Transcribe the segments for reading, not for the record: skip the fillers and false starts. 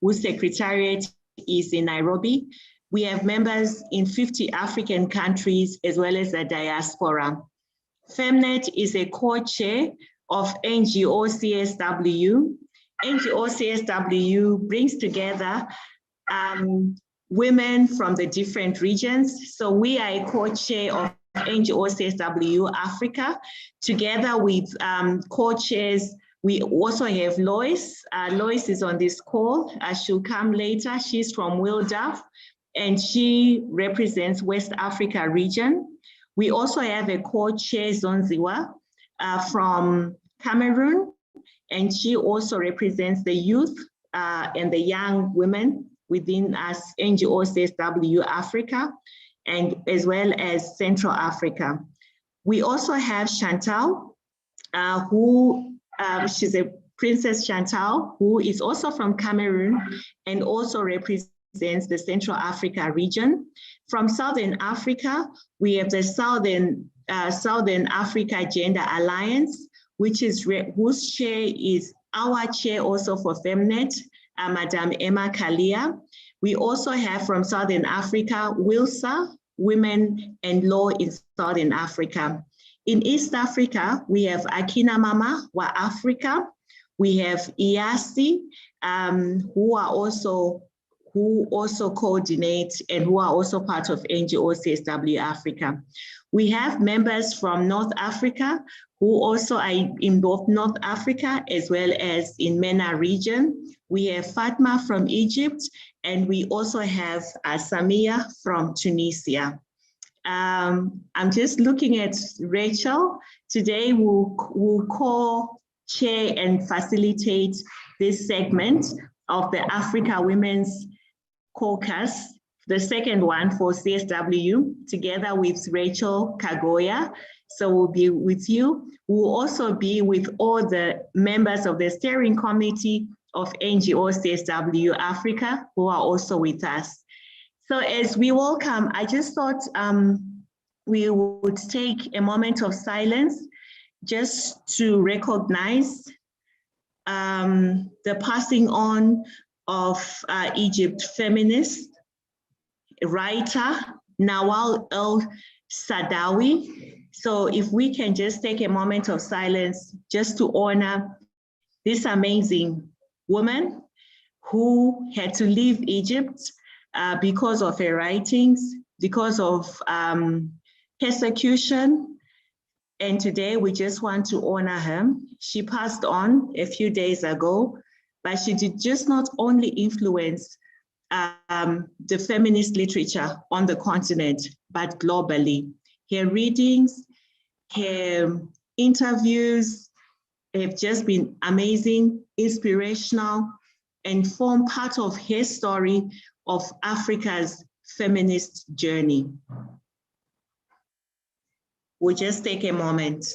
whose secretariat is in Nairobi. We have members in 50 African countries as well as the diaspora. FemNet is a co-chair of NGO CSW. NGO CSW brings together women from the different regions. So we are a co-chair of NGO CSW Africa, together with co-chairs. We also have Lois. Lois is on this call. She'll come later. She's from Wildaf, and she represents West Africa region. We also have a co-chair, Zonziwa, from Cameroon, and she also represents the youth and the young women within us, NGO CSW Africa, and as well as Central Africa. We also have Chantal, she's a Princess Chantal, who is also from Cameroon and also represents the Central Africa region. From Southern Africa, we have the Southern Africa Gender Alliance, which is whose chair is our chair also for FemNet, Madame Emma Kalia. We also have from Southern Africa, WILSA, Women and Law in Southern Africa. In East Africa, we have Akina Mama wa Africa. We have IASI, who also coordinate and who are also part of NGO CSW Africa. We have members from North Africa who also are in both North Africa as well as in MENA region. We have Fatma from Egypt, and we also have Samia from Tunisia. I'm just looking at Rachel. Today we'll co-chair and facilitate this segment of the Africa Women's Caucus, the second one for CSW, together with Rachel Kagoya. So we'll be with you. We'll also be with all the members of the steering committee of NGO CSW Africa, who are also with us. So as we welcome, I just thought we would take a moment of silence just to recognize the passing on of Egypt feminist writer Nawal El-Saadawi. So if we can just take a moment of silence just to honor this amazing woman who had to leave Egypt because of her writings, because of persecution. And today we just want to honor her. She passed on a few days ago, but she did just not only influence the feminist literature on the continent, but globally. Her readings, her interviews have just been amazing, inspirational, and form part of her story of Africa's feminist journey. We'll just take a moment.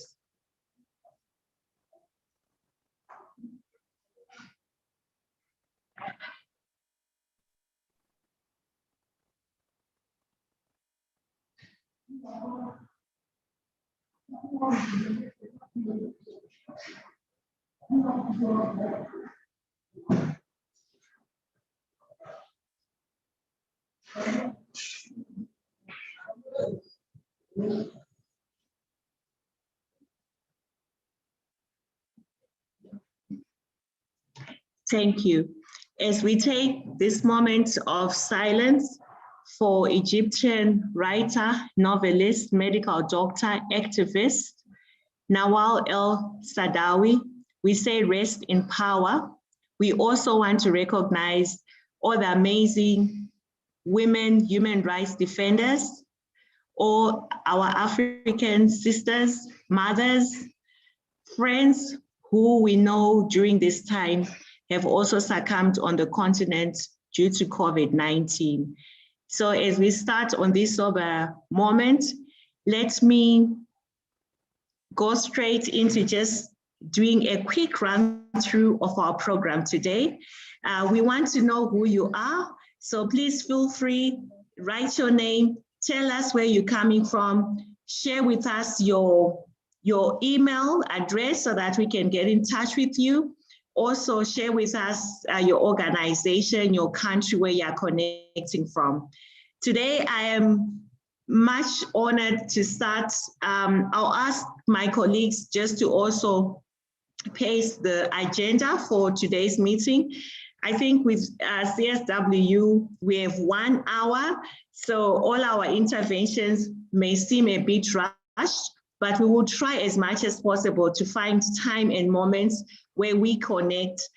Thank you. As we take this moment of silence for Egyptian writer, novelist, medical doctor, activist, Nawal El-Saadawi, we say rest in power. We also want to recognize all the amazing women human rights defenders, all our African sisters, mothers, friends who we know during this time have also succumbed on the continent due to COVID-19. So as we start on this sober moment, let me go straight into just doing a quick run through of our program today. We want to know who you are, so please feel free, write your name, tell us where you're coming from, share with us your email address so that we can get in touch with you. also share with us your organization, your country where you are connecting from. Today, I am much honored to start. I'll ask my colleagues just to also paste the agenda for today's meeting. I think with CSW, we have 1 hour, so all our interventions may seem a bit rushed, but we will try as much as possible to find time and moments where we connect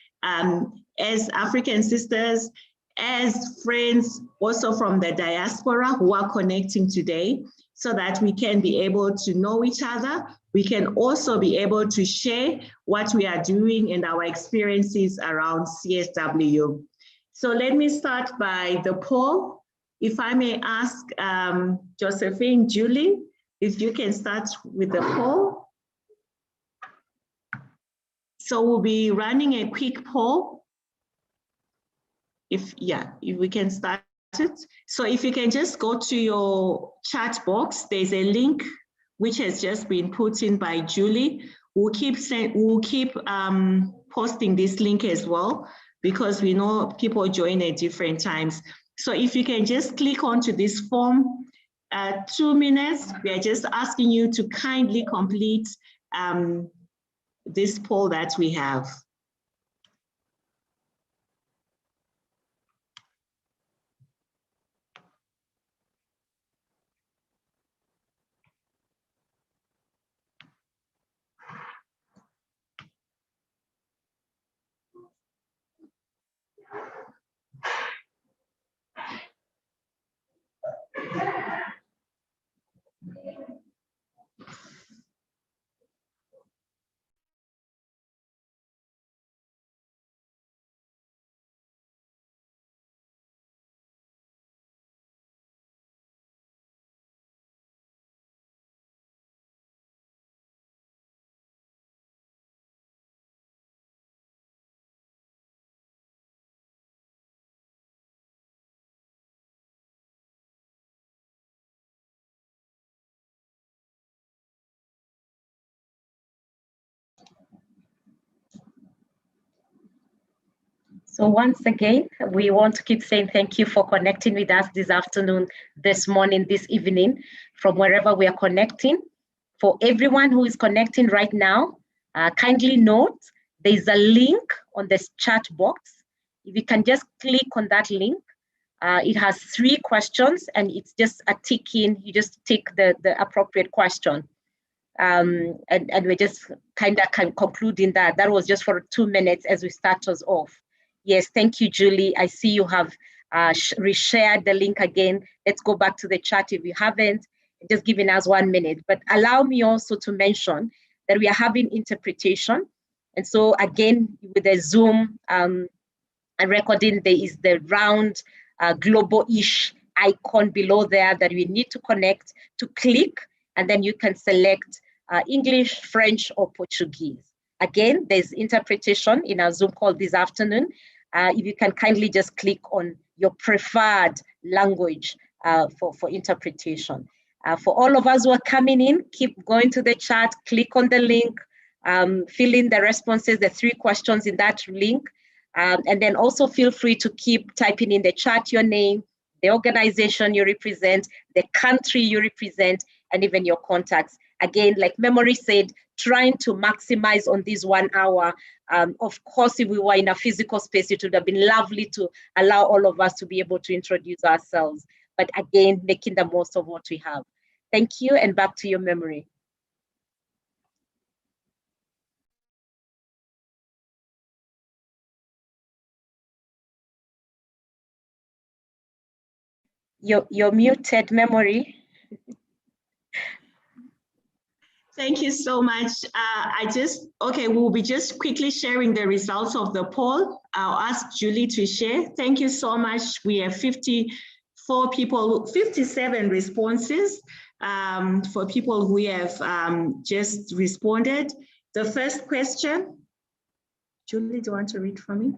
as African sisters, as friends, also from the diaspora who are connecting today, so that we can be able to know each other. We can also be able to share what we are doing and our experiences around CSW. So let me start by the poll. If I may ask Josephine, Julie, if you can start with the poll. So we'll be running a quick poll. If we can start it. So if you can just go to your chat box, there's a link which has just been put in by Julie. We'll keep posting this link as well, because we know people join at different times. So if you can just click onto this form, 2 minutes, we are just asking you to kindly complete this poll that we have. So once again, we want to keep saying thank you for connecting with us this afternoon, this morning, this evening, from wherever we are connecting. For everyone who is connecting right now, kindly note, there's a link on this chat box. If you can just click on that link, it has 3 questions and it's just a tick in, you just tick the appropriate question. And we're just kind of concluding that. That was just for 2 minutes as we start us off. Yes, thank you, Julie. I see you have reshared the link again. Let's go back to the chat if you haven't, just giving us 1 minute. But allow me also to mention that we are having interpretation. And so again, with the Zoom recording, there is the round global-ish icon below there that we need to connect to click, and then you can select English, French, or Portuguese. Again, there's interpretation in our Zoom call this afternoon. If you can kindly just click on your preferred language for interpretation. For all of us who are coming in, keep going to the chat, click on the link, fill in the responses, the 3 questions in that link, and then also feel free to keep typing in the chat your name, the organization you represent, the country you represent, and even your contacts. Again, like Memory said, trying to maximize on this 1 hour. Of course, if we were in a physical space, it would have been lovely to allow all of us to be able to introduce ourselves. But again, making the most of what we have. Thank you, and back to your Memory. You're muted, Memory. Thank you so much. We'll be just quickly sharing the results of the poll. I'll ask Julie to share. Thank you so much. We have 54 people, 57 responses for people who have just responded. The first question, Julie, do you want to read for me?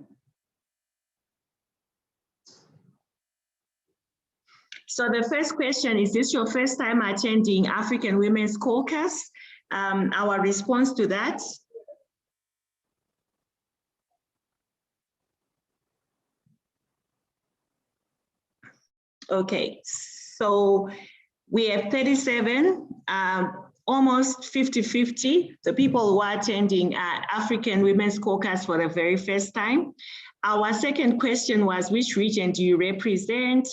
So the first question, is this your first time attending African Women's Caucus? Our response to that. Okay, so we have 37, almost 50-50. The people who are attending African Women's Caucus for the very first time. Our second question was, which region do you represent?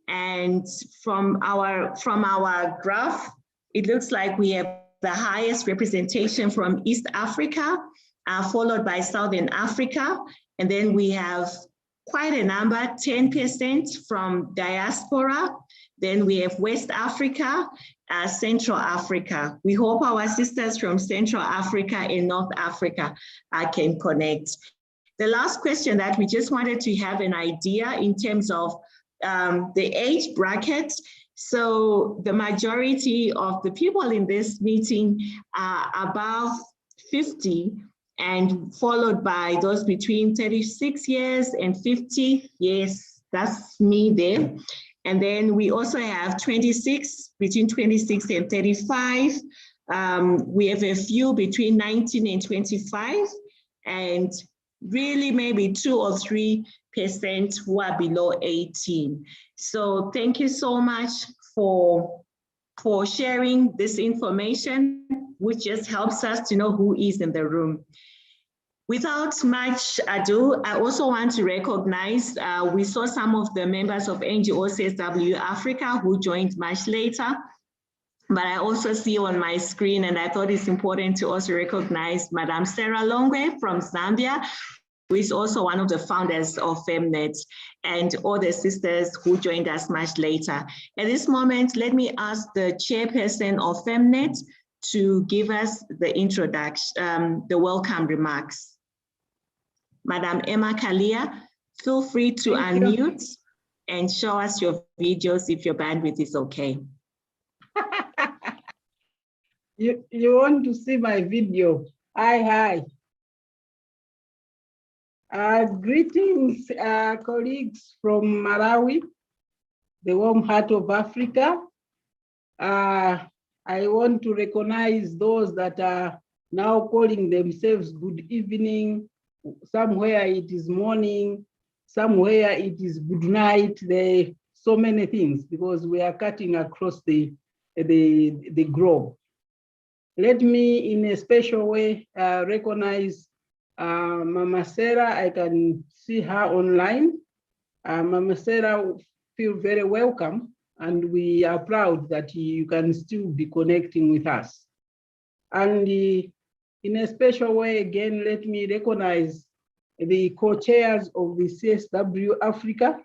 And from our graph, it looks like we have the highest representation from East Africa, followed by Southern Africa. And then we have quite a number, 10% from diaspora. Then we have West Africa, Central Africa. We hope our sisters from Central Africa and North Africa can connect. The last question that we just wanted to have an idea in terms of the age bracket. So the majority of the people in this meeting are above 50, and followed by those between 36 years and 50. Yes, that's me there. And then we also have 26, between 26 and 35. We have a few between 19 and 25, and really maybe 2 or 3% who are below 18. So thank you so much for sharing this information, which just helps us to know who is in the room. Without much ado, I also want to recognize, we saw some of the members of NGO CSW Africa who joined much later, but I also see on my screen, and I thought it's important to also recognize Madame Sarah Longwe from Zambia, who is also one of the founders of FemNet, and all the sisters who joined us much later. At this moment, let me ask the chairperson of FemNet to give us the introduction, the welcome remarks. Madam Emma Kalia, feel free to unmute and show us your videos if your bandwidth is okay. You want to see my video? Hi. Greetings, colleagues from Malawi, the warm heart of Africa. I want to recognize those that are now calling themselves good evening. Somewhere it is morning, somewhere it is good night. There are so many things because we are cutting across the globe. Let me, in a special way, recognize Mama Sarah. I can see her online. Mama Sarah, feel very welcome, and we are proud that you can still be connecting with us. And in a special way, again, let me recognize the co-chairs of the CSW Africa.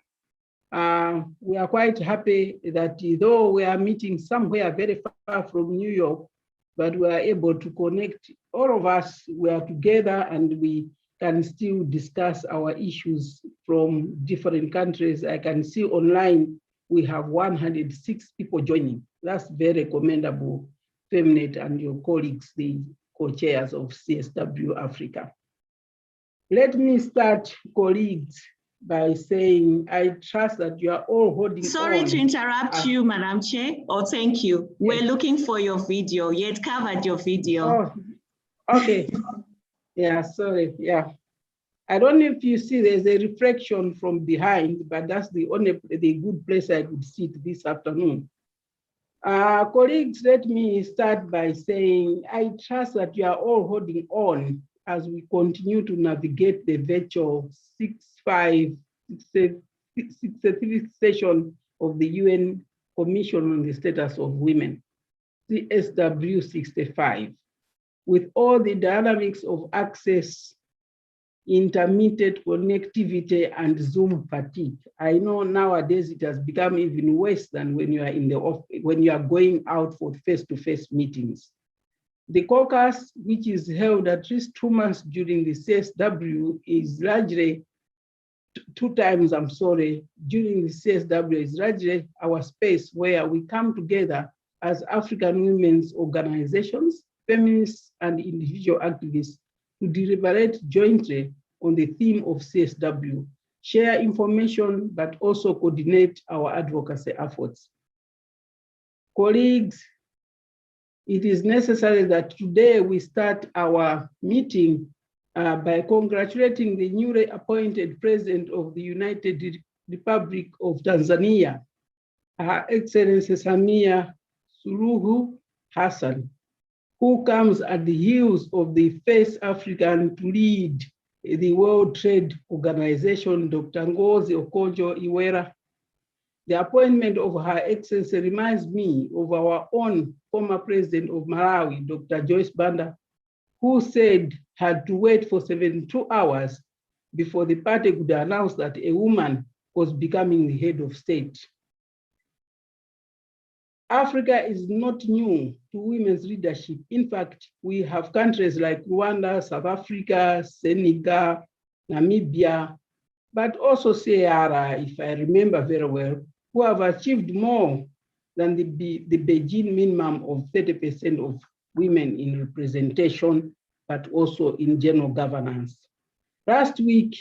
We are quite happy that though we are meeting somewhere very far from New York, but we are able to connect, all of us, we are together and we can still discuss our issues from different countries. I can see online, we have 106 people joining. That's very commendable, FemNet and your colleagues, the co-chairs of CSW Africa. Let me start, colleagues, by saying, I trust that you are all holding on. Sorry to interrupt you, Madam Chair. Oh, thank you. Yes. We're looking for your video. You had covered your video. Oh, okay. Yeah, sorry. Yeah. I don't know if you see there's a reflection from behind, but that's the good place I could sit this afternoon. Colleagues, let me start by saying, I trust that you are all holding on as we continue to navigate the virtual 65th session of the UN Commission on the Status of Women, CSW65, with all the dynamics of access, intermittent connectivity, and Zoom fatigue. I know nowadays it has become even worse than when you are in the office, when you are going out for face-to-face meetings. The caucus, which is held at least 2 months during the CSW, is largely, two times, during the CSW is largely our space where we come together as African women's organizations, feminists, and individual activists to deliberate jointly on the theme of CSW, share information, but also coordinate our advocacy efforts. Colleagues, it is necessary that today we start our meeting by congratulating the newly appointed President of the United Republic of Tanzania, Her Excellency Samia Suluhu Hassan, who comes at the heels of the first African to lead the World Trade Organization, Dr. Ngozi Okonjo-Iweala. The appointment of Her Excellency reminds me of our own former president of Malawi, Dr. Joyce Banda, who said had to wait for 72 hours before the party could announce that a woman was becoming the head of state. Africa is not new to women's leadership. In fact, we have countries like Rwanda, South Africa, Senegal, Namibia, but also Sierra, if I remember very well, who have achieved more than the Beijing minimum of 30% of women in representation, but also in general governance. Last week,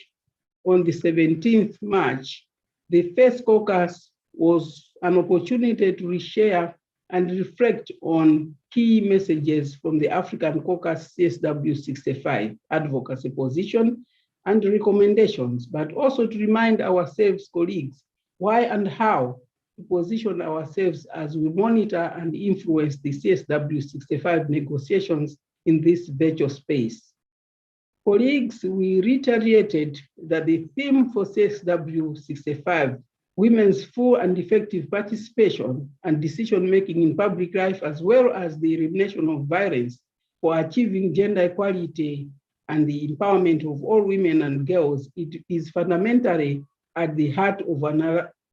on the 17th March, the first caucus was an opportunity to reshare and reflect on key messages from the African Caucus CSW65 advocacy position and recommendations, but also to remind ourselves, colleagues, why and how to position ourselves as we monitor and influence the CSW65 negotiations in this virtual space. Colleagues, we reiterated that the theme for CSW65, women's full and effective participation and decision-making in public life, as well as the elimination of violence for achieving gender equality and the empowerment of all women and girls, it is fundamentally at the heart of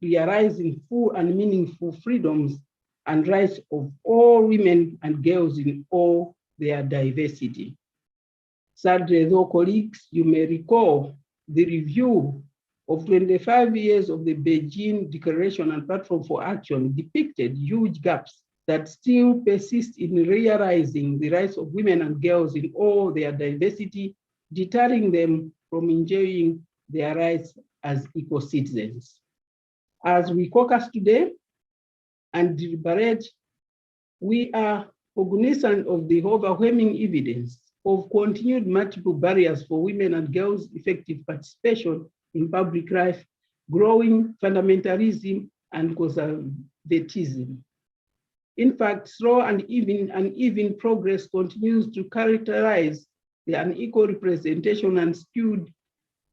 realizing full and meaningful freedoms and rights of all women and girls in all their diversity. Sadly, though, colleagues, you may recall the review of 25 years of the Beijing Declaration and Platform for Action depicted huge gaps that still persist in realizing the rights of women and girls in all their diversity, deterring them from enjoying their rights as equal citizens. As we caucus today and deliberate, we are cognizant of the overwhelming evidence of continued multiple barriers for women and girls' effective participation in public life, growing fundamentalism and conservatism. In fact, slow and uneven progress continues to characterize the unequal representation and skewed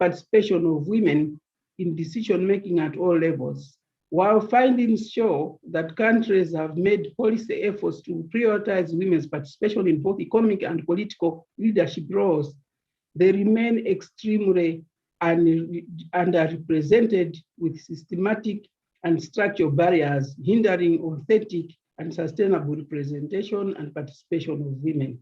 participation of women in decision-making at all levels. While findings show that countries have made policy efforts to prioritize women's participation in both economic and political leadership roles, they remain extremely underrepresented with systematic and structural barriers hindering authentic and sustainable representation and participation of women.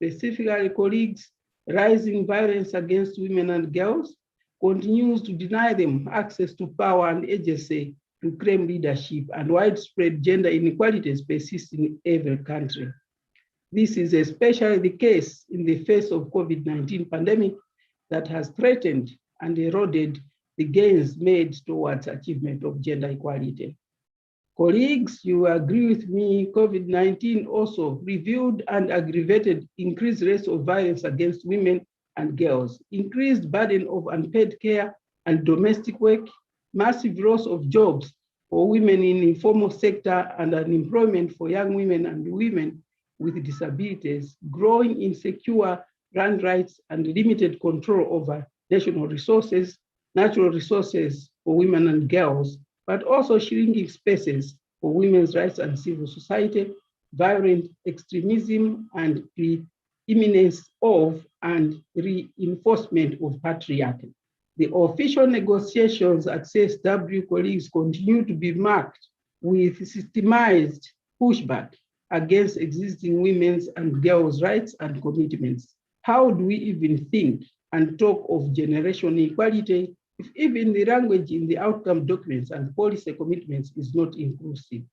Specifically, colleagues, rising violence against women and girls continues to deny them access to power and agency to claim leadership, and widespread gender inequalities persist in every country. This is especially the case in the face of COVID-19 pandemic that has threatened and eroded the gains made towards achievement of gender equality. Colleagues, you agree with me, COVID-19 also revealed and aggravated increased rates of violence against women and girls, increased burden of unpaid care and domestic work, massive loss of jobs for women in the informal sector and unemployment for young women and women with disabilities, growing insecure land rights and limited control over national resources, natural resources for women and girls, but also shrinking spaces for women's rights and civil society, violent extremism, and the imminence of and reinforcement of patriarchy. The official negotiations at CSW, colleagues, continue to be marked with systemized pushback against existing women's and girls' rights and commitments. How do we even think and talk of generational equality if even the language in the outcome documents and policy commitments is not inclusive,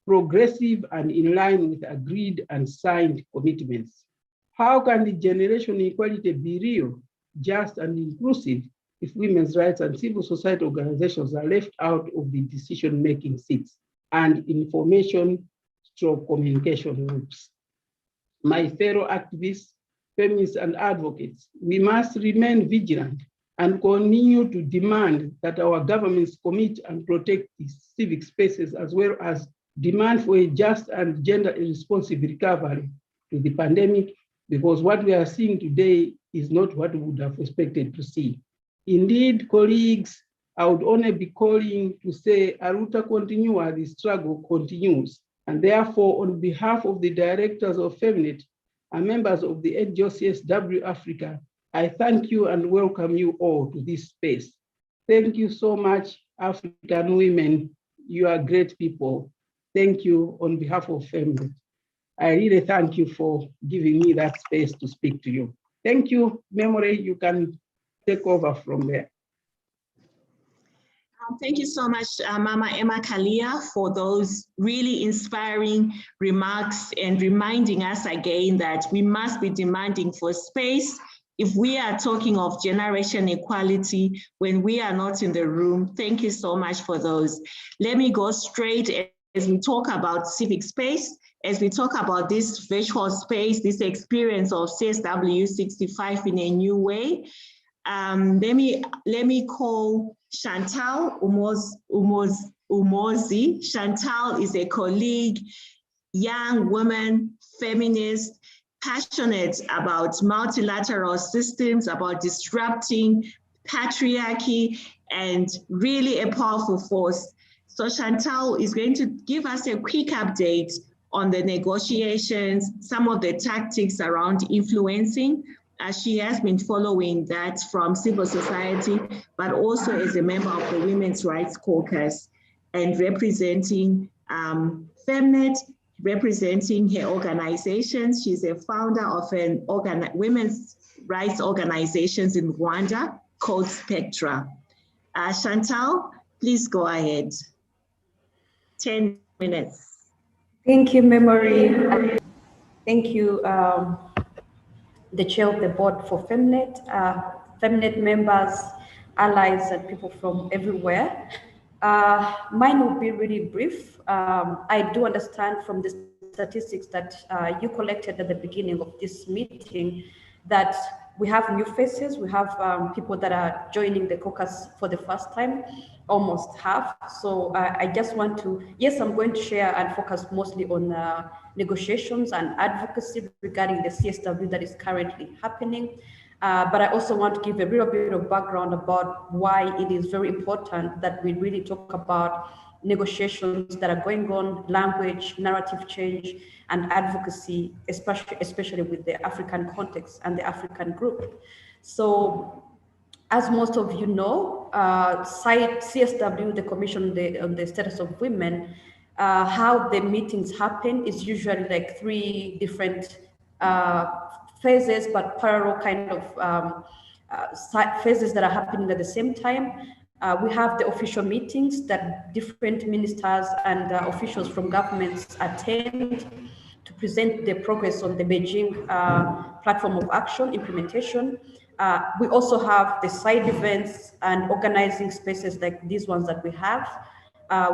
progressive, and in line with agreed and signed commitments? How can the generational equality be real, just, and inclusive if women's rights and civil society organizations are left out of the decision-making seats and information/communication loops? My fellow activists, feminists, and advocates, we must remain vigilant and continue to demand that our governments commit and protect these civic spaces, as well as demand for a just and gender responsive recovery to the pandemic, because what we are seeing today is not what we would have expected to see. Indeed, colleagues, I would only be calling to say Aruta continua, the struggle continues. And therefore, on behalf of the directors of FEMNET and members of the NGO CSW Africa, I thank you and welcome you all to this space. Thank you so much, African women. You are great people. Thank you on behalf of FEMNET. I really thank you for giving me that space to speak to you. Thank you, Memory. You can take over from there. Thank you so much, Mama Emma Kalia, for those really inspiring remarks and reminding us again that we must be demanding for space if we are talking of generation equality when we are not in the room. Thank you so much for those. Let me go straight as we talk about civic space, as we talk about this virtual space, this experience of CSW65 in a new way. Let me call Chantal Umozi. Chantal is a colleague, young woman, feminist, passionate about multilateral systems, about disrupting patriarchy, and really a powerful force. So Chantal is going to give us a quick update on the negotiations, some of the tactics around influencing. She has been following that from civil society, but also as a member of the Women's Rights Caucus and representing FEMNET, representing her organizations. She's a founder of an women's rights organizations in Rwanda called Spectra. Chantal, please go ahead. 10 minutes. Thank you, Memory. Thank you, the chair of the board for FEMNET, FEMNET members, allies, and people from everywhere. Mine will be really brief. I do understand from the statistics that you collected at the beginning of this meeting that we have new faces. We have people that are joining the caucus for the first time, almost half. So I just want to, yes, I'm going to share and focus mostly on negotiations and advocacy regarding the CSW that is currently happening. But I also want to give a little bit of background about why it is very important that we really talk about negotiations that are going on, language, narrative change, and advocacy, especially with the African context and the African group. So, as most of you know, CSW, the Commission on the Status of Women, how the meetings happen is usually like 3 different phases, but parallel kind of phases that are happening at the same time. We have the official meetings that different ministers and officials from governments attend to present the progress on the Beijing platform of action implementation. We also have the side events and organizing spaces like these ones that we have,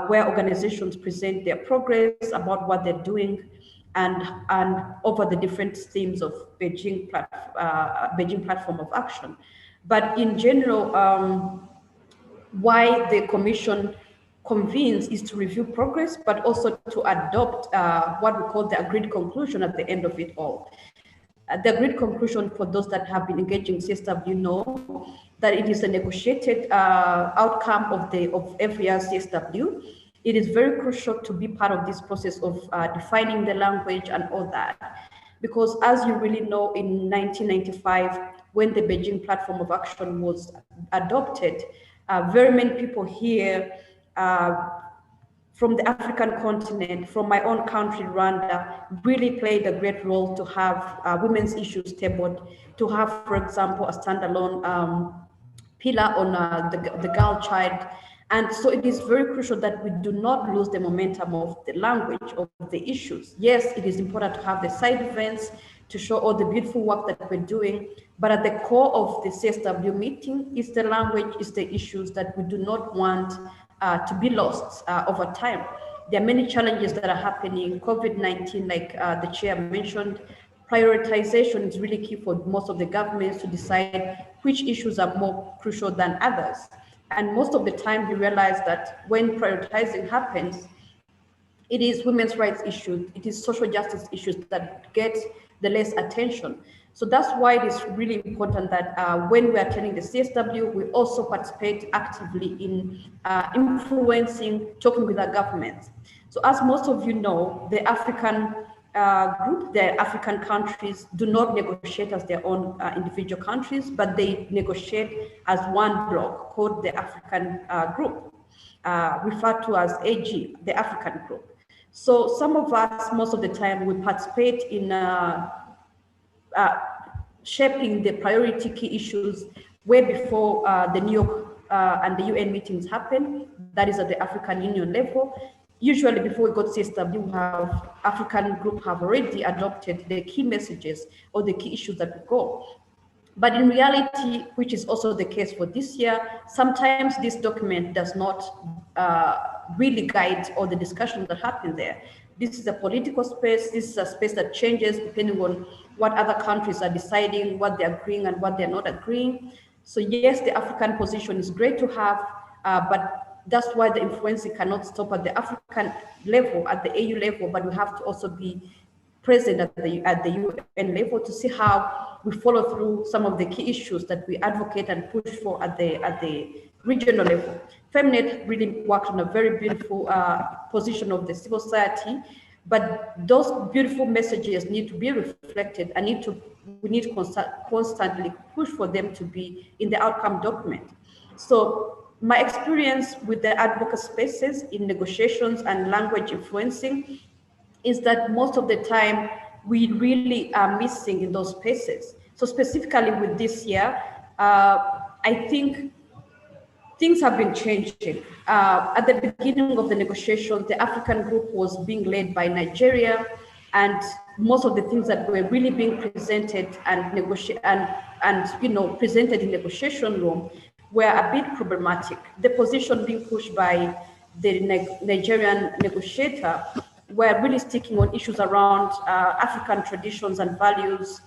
where organizations present their progress about what they're doing and over the different themes of Beijing platform of action. But in general, why the Commission convenes is to review progress, but also to adopt what we call the agreed conclusion at the end of it all. The agreed conclusion, for those that have been engaging CSW know that it is a negotiated outcome of every year CSW. It is very crucial to be part of this process of defining the language and all that. Because as you really know, in 1995, when the Beijing platform of action was adopted, very many people here from the African continent, from my own country, Rwanda, really played a great role to have women's issues tabled, to have, for example, a standalone pillar on the girl child. And so it is very crucial that we do not lose the momentum of the language of the issues. Yes, it is important to have the side events to show all the beautiful work that we're doing, but at the core of the CSW meeting is the language, is the issues that we do not want to be lost over time. There are many challenges that are happening. COVID-19, like the chair mentioned, prioritization is really key for most of the governments to decide which issues are more crucial than others. And most of the time we realize that when prioritizing happens, it is women's rights issues, it is social justice issues that get the less attention. So that's why it is really important that when we are attending the CSW, we also participate actively in influencing, talking with our governments. So as most of you know, the African group, the African countries do not negotiate as their own individual countries, but they negotiate as one bloc called the African group, referred to as AG, the African group. So some of us, most of the time, we participate in shaping the priority key issues way before the New York and the UN meetings happen. That is at the African Union level. Usually before we go to CSW, we have African group have already adopted the key messages or the key issues that we go. But in reality, which is also the case for this year, sometimes this document does not really guide all the discussions that happen there. This is a political space. This is a space that changes depending on what other countries are deciding, what they're agreeing and what they're not agreeing. So yes, the African position is great to have, but that's why the influencing cannot stop at the African level, at the AU level, but we have to also be present at the UN level to see how we follow through some of the key issues that we advocate and push for at the regional level. Femnet really worked on a very beautiful position of the civil society, but those beautiful messages need to be reflected and we need to constantly push for them to be in the outcome document. So my experience with the advocacy spaces in negotiations and language influencing is that most of the time we really are missing in those spaces. So specifically with this year, I think things have been changing. At the beginning of the negotiations, the African group was being led by Nigeria, and most of the things that were really being presented and presented in negotiation room were a bit problematic. The position being pushed by the Nigerian negotiator were really sticking on issues around African traditions and values,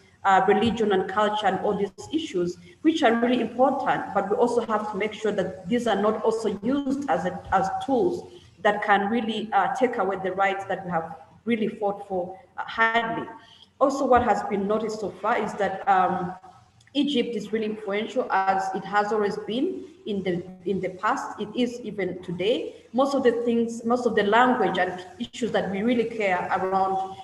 religion and culture and all these issues, which are really important, but we also have to make sure that these are not also used as tools that can really take away the rights that we have really fought for hardly. Also, what has been noticed so far is that Egypt is really influential, as it has always been in the past. It is even today. Most of the things, most of the language and issues that we really care around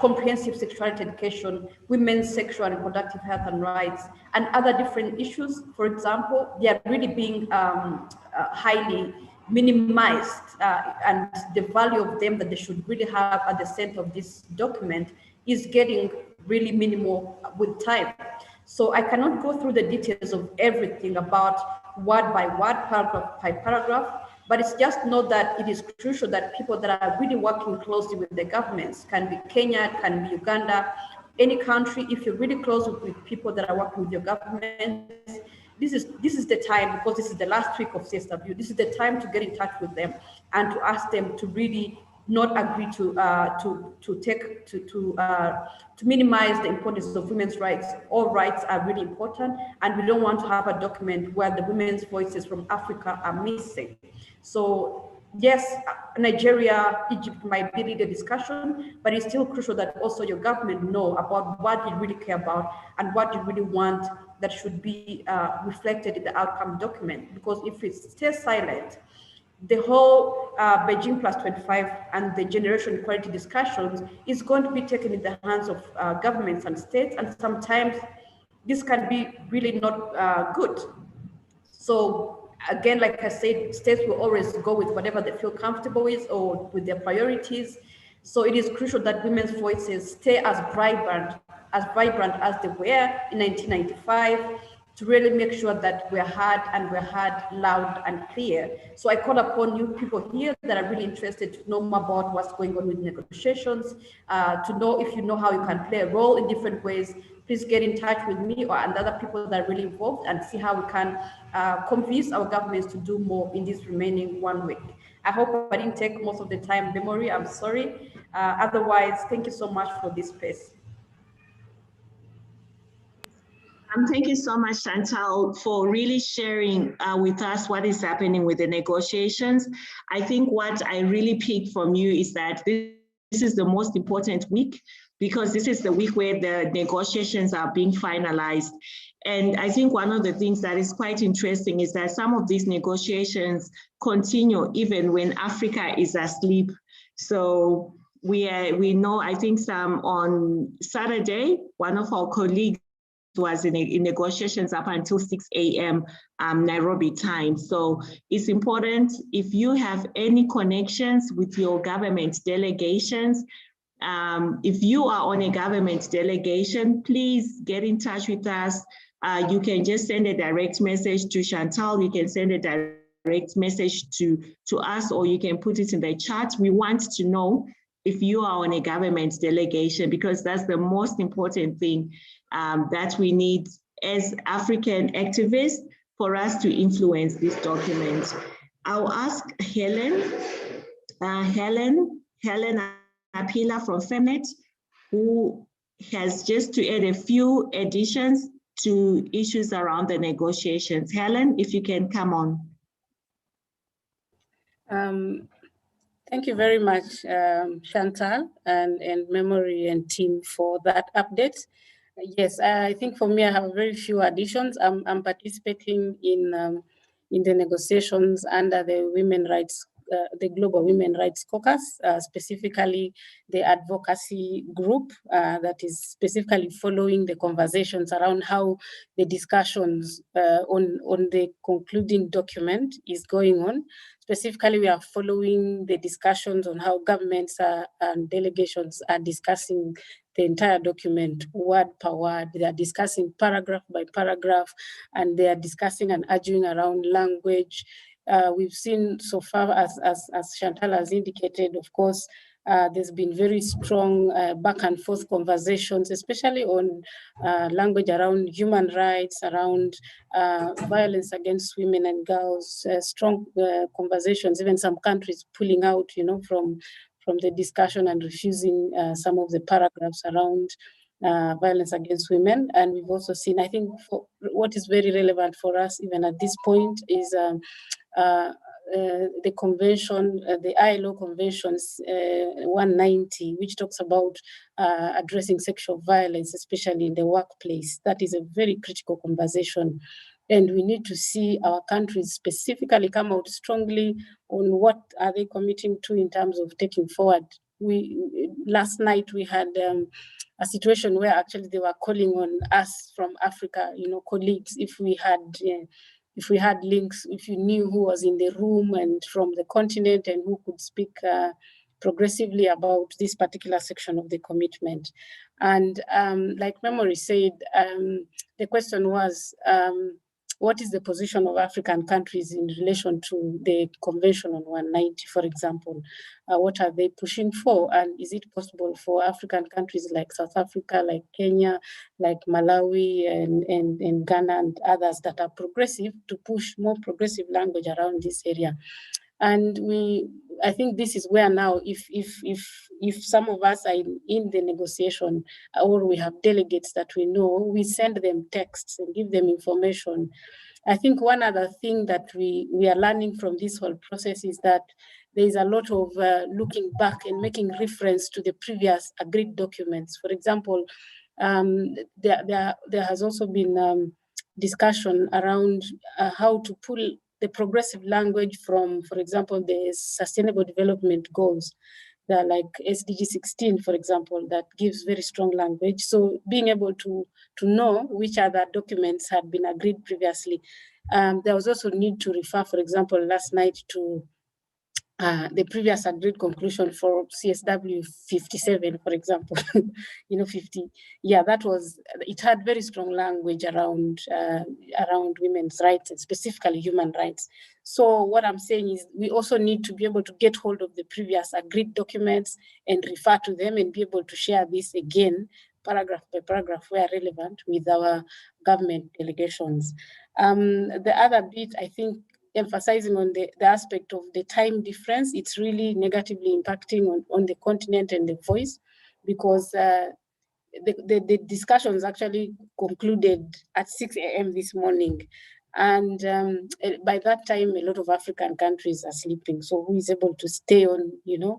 comprehensive sexuality education, women's sexual and reproductive health and rights, and other different issues, for example, they are really being highly minimized, and the value of them that they should really have at the center of this document is getting really minimal with time. So I cannot go through the details of everything about word by word, paragraph by paragraph, but it's just know that it is crucial that people that are really working closely with the governments, can be Kenya, can be Uganda, any country, if you're really close with people that are working with your government, this is the time, because this is the last week of CSW, this is the time to get in touch with them and to ask them to really not agree to minimize the importance of women's rights. All rights are really important, and we don't want to have a document where the women's voices from Africa are missing. So yes, Nigeria, Egypt might be the discussion, but it's still crucial that also your government know about what you really care about and what you really want that should be reflected in the outcome document. Because if it stays silent, the whole Beijing Plus 25 and the generation equality discussions is going to be taken in the hands of governments and states, and sometimes this can be really not good. So again, like I said, states will always go with whatever they feel comfortable with or with their priorities. So it is crucial that women's voices stay as vibrant as they were in 1995, to really make sure that we're heard, and we're heard loud and clear. So I call upon you people here that are really interested to know more about what's going on with negotiations, to know if you know how you can play a role in different ways. Please get in touch with me and other people that are really involved, and see how we can convince our governments to do more in this remaining 1 week. I hope I didn't take most of the time, Memory, I'm sorry. Otherwise, thank you so much for this space. Thank you so much, Chantal, for really sharing with us what is happening with the negotiations. I think what I really picked from you is that this is the most important week, because this is the week where the negotiations are being finalized. And I think one of the things that is quite interesting is that some of these negotiations continue even when Africa is asleep. So we know, I think on Saturday, one of our colleagues was in negotiations up until 6 a.m. Nairobi time. So it's important, if you have any connections with your government delegations, if you are on a government delegation, please get in touch with us. You can just send a direct message to Chantal. You can send a direct message to us, or you can put it in the chat. We want to know if you are on a government delegation, because that's the most important thing that we need as African activists for us to influence this document. I'll ask Helen Apila from Femnet, who has just to add a few additions to issues around the negotiations. Helen, if you can come on. Thank you very much, Chantal and Memory and team for that update. Yes, I think for me, I have very few additions. I'm participating in the negotiations under the women rights, the Global Women Rights Caucus, specifically the advocacy group that is specifically following the conversations around how the discussions on the concluding document is going on. Specifically, we are following the discussions on how governments and delegations are discussing the entire document word per word. They are discussing paragraph by paragraph, and they are discussing and arguing around language. We've seen so far, as Chantal has indicated, of course, there's been very strong back and forth conversations, especially on language around human rights, around violence against women and girls, strong conversations, even some countries pulling out, from the discussion and refusing some of the paragraphs around violence against women. And we've also seen, I think, what is very relevant for us, even at this point, is the convention, the ILO conventions 190, which talks about addressing sexual violence, especially in the workplace. That is a very critical conversation. And we need to see our countries specifically come out strongly on what are they committing to in terms of taking forward. Last night we had a situation where actually they were calling on us from Africa, colleagues, if we had links, if you knew who was in the room and from the continent and who could speak progressively about this particular section of the commitment. And like Memory said, the question was, what is the position of African countries in relation to the Convention on 190, for example? What are they pushing for? And is it possible for African countries like South Africa, like Kenya, like Malawi, and Ghana, and others that are progressive to push more progressive language around this area? And I think this is where now, if some of us are in the negotiation, or we have delegates that we know, we send them texts and give them information. I think one other thing that we are learning from this whole process is that there is a lot of looking back and making reference to the previous agreed documents. For example, there has also been discussion around how to pull the progressive language from, for example, the Sustainable Development Goals, that like SDG 16, for example, that gives very strong language. So being able to know which other documents had been agreed previously. There was also need to refer, for example, last night to the previous agreed conclusion for CSW 57, for example, 50. Yeah, it had very strong language around women's rights and specifically human rights. So what I'm saying is we also need to be able to get hold of the previous agreed documents and refer to them and be able to share this again, paragraph by paragraph where relevant, with our government delegations. The other bit, I think, emphasizing on the aspect of the time difference, it's really negatively impacting on the continent and the voice, because the discussions actually concluded at 6 a.m. this morning. And by that time, a lot of African countries are sleeping. So who is able to stay on,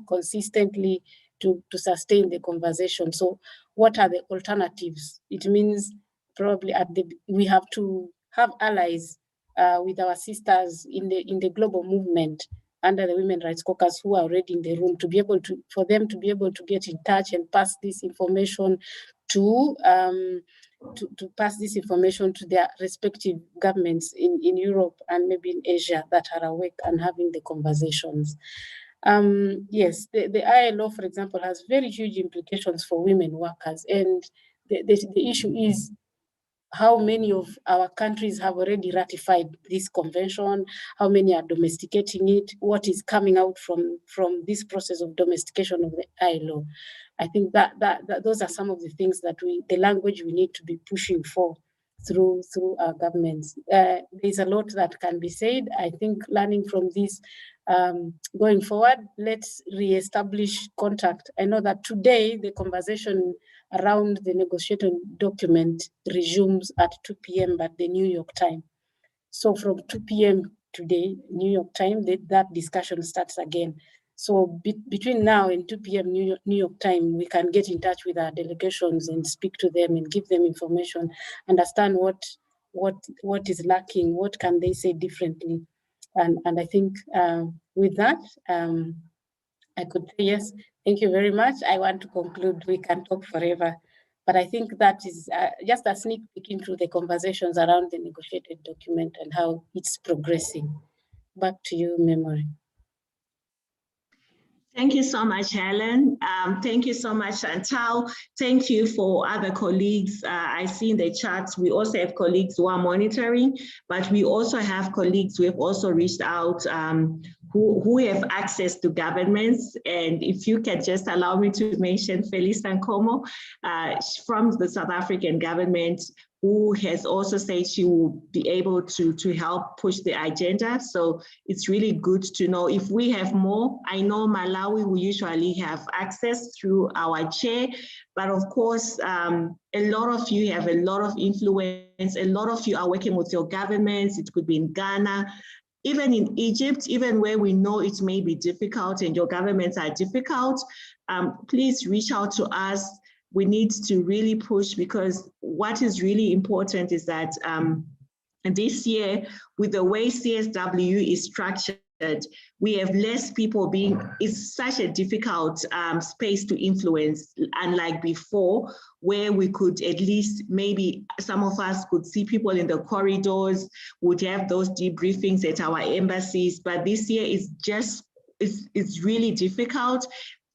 consistently to sustain the conversation? So what are the alternatives? It means probably we have to have allies with our sisters in the global movement under the Women Rights Caucus who are already in the room, to be able to, for them to be able to get in touch and pass this information to pass this information to their respective governments in Europe and maybe in Asia that are awake and having the conversations. Yes, the ILO, for example, has very huge implications for women workers. And the issue is how many of our countries have already ratified this convention, how many are domesticating it, what is coming out from this process of domestication of the ILO. I think that those are some of the things that the language we need to be pushing for through our governments. There's a lot that can be said. I think learning from this, going forward, let's reestablish contact. I know that today the conversation around the negotiated document resumes at 2 p.m. at the New York time. So from 2 p.m. today, New York time, that discussion starts again. So between now and 2 p.m. New York time, we can get in touch with our delegations and speak to them and give them information, understand what is lacking, what can they say differently. And I think with that, I could say yes, thank you very much. I want to conclude, we can talk forever, but I think that is just a sneak peek into the conversations around the negotiated document and how it's progressing. Back to you, Memory. Thank you so much, Helen. Thank you so much, Chantal. Thank you for other colleagues. I see in the chat, we also have colleagues who are monitoring, but we also have colleagues who have also reached out who have access to governments. And if you can just allow me to mention Felice Nkomo from the South African government, who has also said she will be able to help push the agenda. So it's really good to know if we have more. I know Malawi, we usually have access through our chair, but of course, a lot of you have a lot of influence. A lot of you are working with your governments. It could be in Ghana, even in Egypt, even where we know it may be difficult and your governments are difficult, please reach out to us. We need to really push, because what is really important is that this year, with the way CSW is structured, we have less people it's such a difficult space to influence, unlike before, where we could at least, maybe some of us could see people in the corridors, would have those debriefings at our embassies, but this year is just, it's really difficult.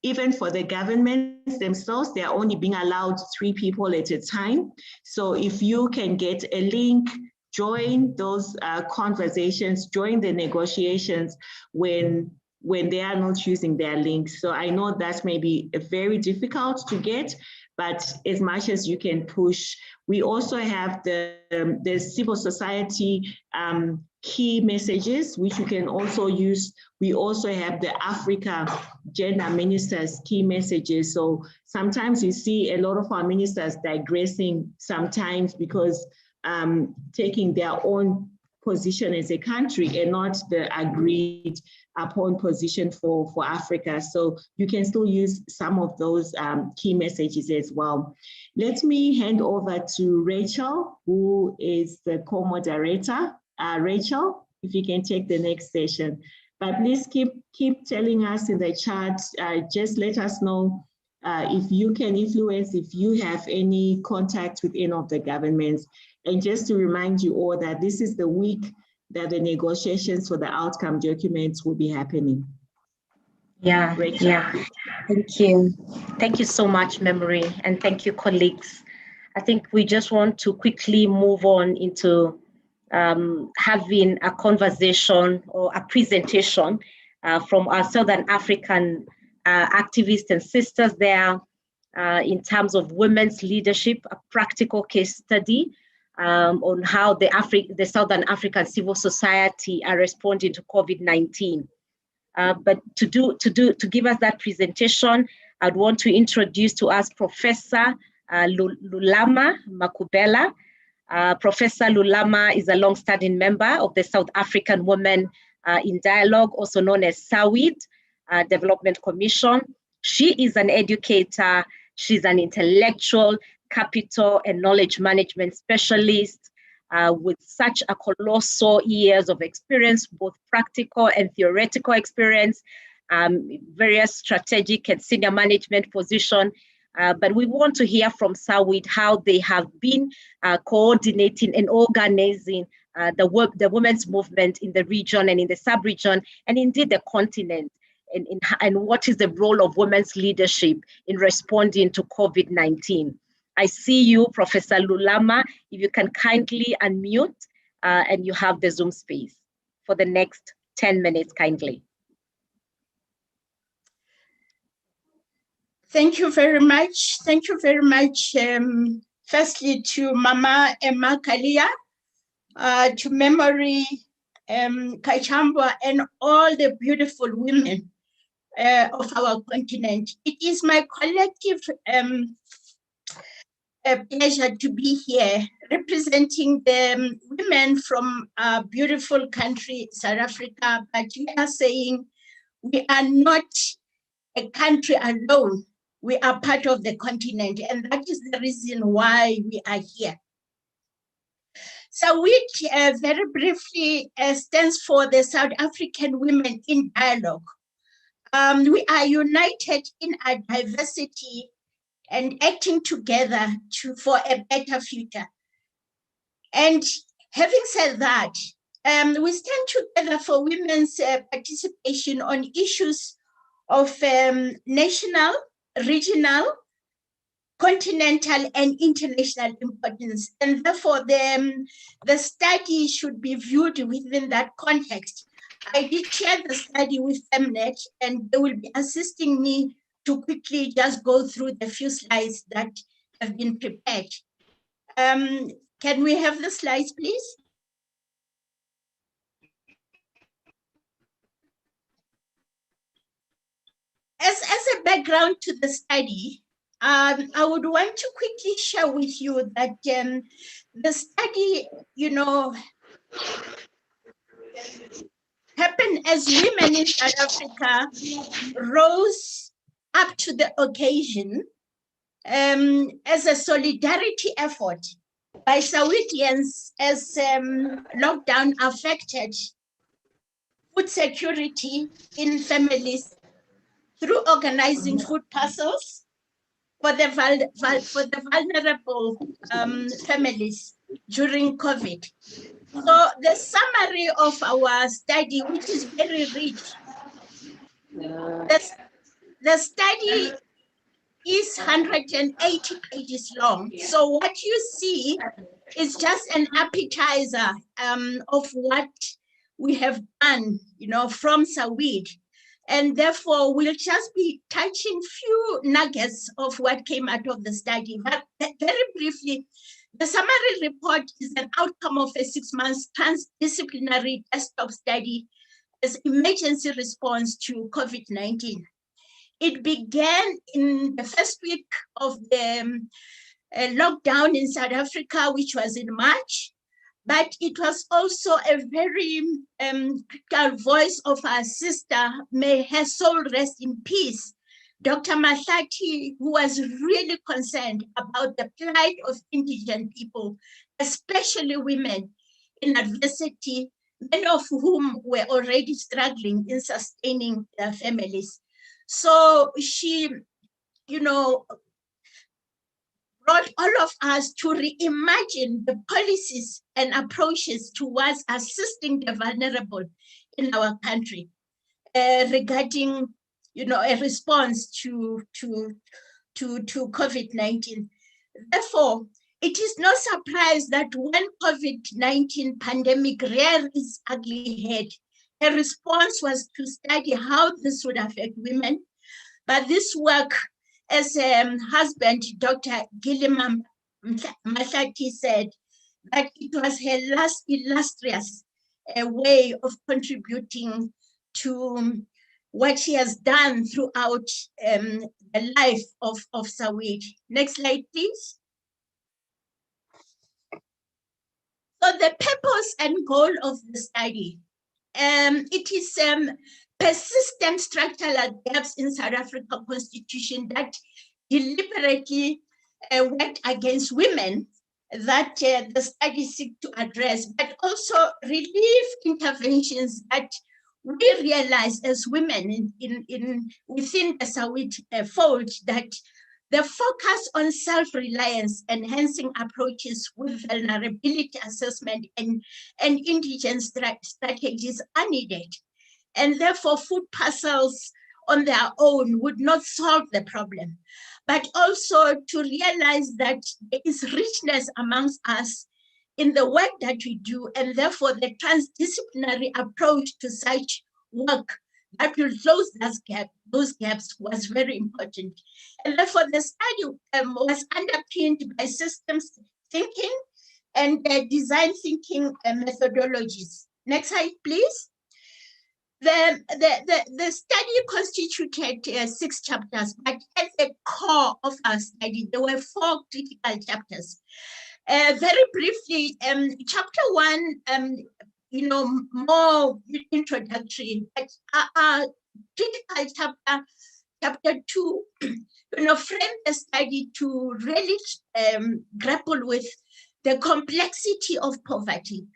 Even for the governments themselves, they are only being allowed 3 people at a time. So if you can get a link, join those conversations, join the negotiations when they are not using their links. So I know that may be very difficult to get, but as much as you can push. We also have the civil society key messages, which you can also use. We also have the Africa Gender Ministers key messages. So sometimes you see a lot of our ministers digressing sometimes because taking their own position as a country and not the agreed upon position for Africa. So you can still use some of those key messages as well. Let me hand over to Rachel, who is the co-moderator. Rachel, if you can take the next session. But please keep telling us in the chat, just let us know if you can influence, if you have any contact with any of the governments. And just to remind you all that this is the week that the negotiations for the outcome documents will be happening. Yeah, Rachel. yeah. Thank you. Thank you so much, Memory, and thank you, colleagues. I think we just want to quickly move on into having a conversation or a presentation from our Southern African activists and sisters there in terms of women's leadership, a practical case study on how the Southern African civil society are responding to COVID-19. But to give us that presentation, I'd want to introduce to us Professor Lama Makubela. Professor Lama is a long-standing member of the South African Women in Dialogue, also known as SAWID Development Commission. She is an educator, she's an intellectual, capital and knowledge management specialist with such a colossal years of experience, both practical and theoretical experience, various strategic and senior management position. But we want to hear from SAWID how they have been coordinating and organizing the women's movement in the region and in the sub-region, and indeed the continent, and what is the role of women's leadership in responding to COVID-19. I see you, Professor Lulama. If you can kindly unmute and you have the Zoom space for the next 10 minutes, kindly. Thank you very much. Thank you very much. Firstly, to Mama Emma Kalia, to Memory Kachamba, and all the beautiful women of our continent. It is my collective pleasure to be here representing the women from our beautiful country, South Africa, but we are saying we are not a country alone. We are part of the continent, and that is the reason why we are here. So which very briefly stands for the South African Women in Dialogue. We are united in our diversity and acting together for a better future. And having said that, we stand together for women's participation on issues of national, regional, continental, and international importance. And therefore, the study should be viewed within that context. I did share the study with Femnet, and they will be assisting me to quickly just go through the few slides that have been prepared. Can we have the slides, please? As a background to the study, I would want to quickly share with you that the study, happened as women in South Africa rose up to the occasion as a solidarity effort by Sawidians as lockdown affected food security in families through organizing food parcels for the vulnerable families during COVID. So the summary of our study, which is very rich, the study is 180 pages long. So what you see is just an appetizer of what we have done, from SAWID. And therefore, we'll just be touching few nuggets of what came out of the study. But very briefly, the summary report is an outcome of a 6-month transdisciplinary desktop study as emergency response to COVID-19. It began in the first week of the lockdown in South Africa, which was in March. But it was also a very critical voice of our sister, may her soul rest in peace, Dr. Mahlati, who was really concerned about the plight of indigent people, especially women in adversity, many of whom were already struggling in sustaining their families. So she, brought all of us to reimagine the policies and approaches towards assisting the vulnerable in our country regarding, a response to COVID-19. Therefore, it is no surprise that when COVID-19 pandemic reared its ugly head, a response was to study how this would affect women. But this work, as husband, Dr. Gilliam Mahlati said, that it was her last illustrious way of contributing to what she has done throughout the life of Sawit. Next slide, please. So the purpose and goal of the study, it is persistent structural gaps in South Africa Constitution that deliberately worked against women that the study seek to address, but also relief interventions that we realize as women within the Sawit fold, that the focus on self-reliance, enhancing approaches with vulnerability assessment and indigence strategies are needed. And therefore food parcels on their own would not solve the problem, but also to realize that there is richness amongst us in the work that we do, and therefore the transdisciplinary approach to such work that will close those gaps was very important. And therefore the study was underpinned by systems thinking and design thinking methodologies. Next slide, please. The study constituted 6 chapters, but at the core of our study, there were 4 critical chapters. Very briefly, chapter 1, more introductory, but our critical chapter 2, frame the study to really grapple with the complexity of poverty.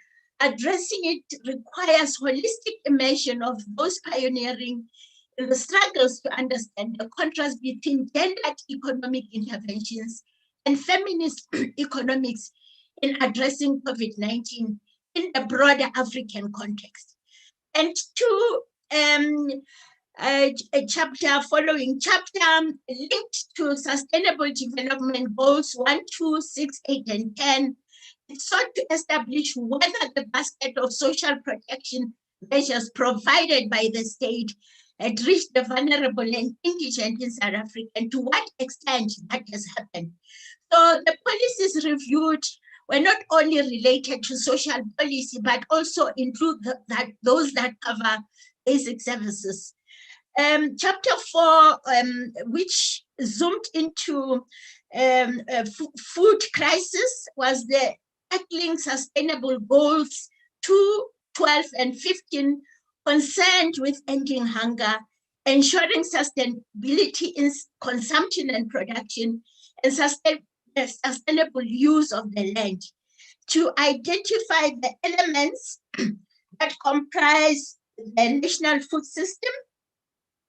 Addressing it requires holistic immersion of those pioneering in the struggles to understand the contrast between gendered economic interventions and feminist economics in addressing COVID-19 in a broader African context. And 2, a chapter following chapter linked to Sustainable Development Goals 1, 2, 6, 8, and 10, it sought to establish whether the basket of social protection measures provided by the state had reached the vulnerable and indigent in South Africa, and to what extent that has happened. So the policies reviewed were not only related to social policy, but also include those that cover basic services. Chapter 4, which zoomed into food crisis, was the tackling sustainable goals 2, 12, and 15, concerned with ending hunger, ensuring sustainability in consumption and production, and sustainable use of the land, to identify the elements that comprise the national food system,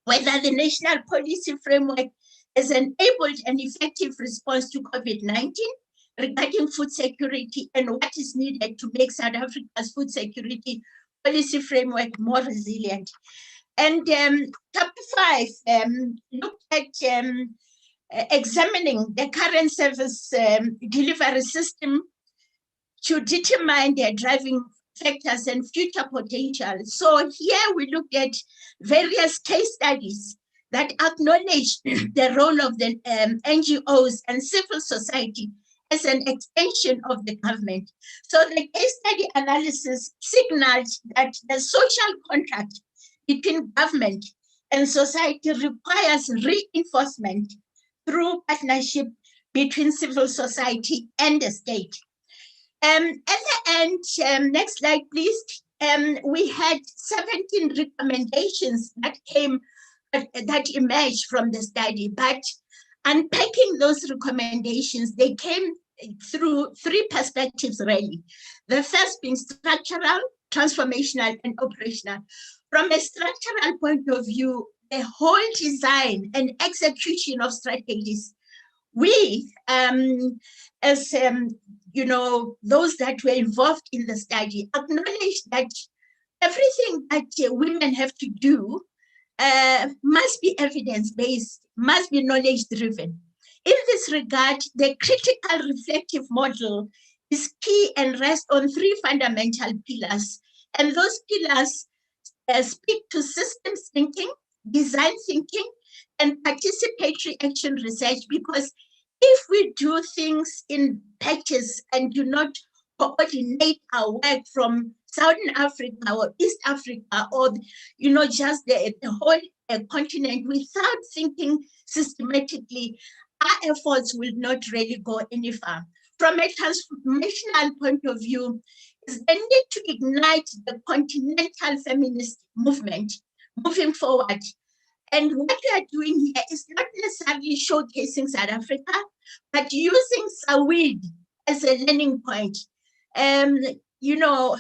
whether the national policy framework has enabled an effective response to COVID-19 regarding food security, and what is needed to make South Africa's food security policy framework more resilient. And chapter 5 looked at examining the current service delivery system to determine their driving factors and future potential. So here we looked at various case studies that acknowledge the role of the NGOs and civil society as an extension of the government. So the case study analysis signaled that the social contract between government and society requires reinforcement through partnership between civil society and the state. At the end, next slide, please. We had 17 recommendations that emerged from the study, but unpacking those recommendations, they came through 3 perspectives, really. The first being structural, transformational, and operational. From a structural point of view, the whole design and execution of strategies, we, as those that were involved in the study, acknowledge that everything that women have to do must be evidence-based, must be knowledge-driven. In this regard, the critical reflective model is key and rests on 3 fundamental pillars. And those pillars speak to systems thinking, design thinking, and participatory action research, because if we do things in patches and do not coordinate our work from Southern Africa or East Africa, or just the whole a continent without thinking systematically, our efforts will not really go any far. From a transformational point of view, is the need to ignite the continental feminist movement moving forward. And what we are doing here is not necessarily showcasing South Africa, but using SAWID as a learning point. You know,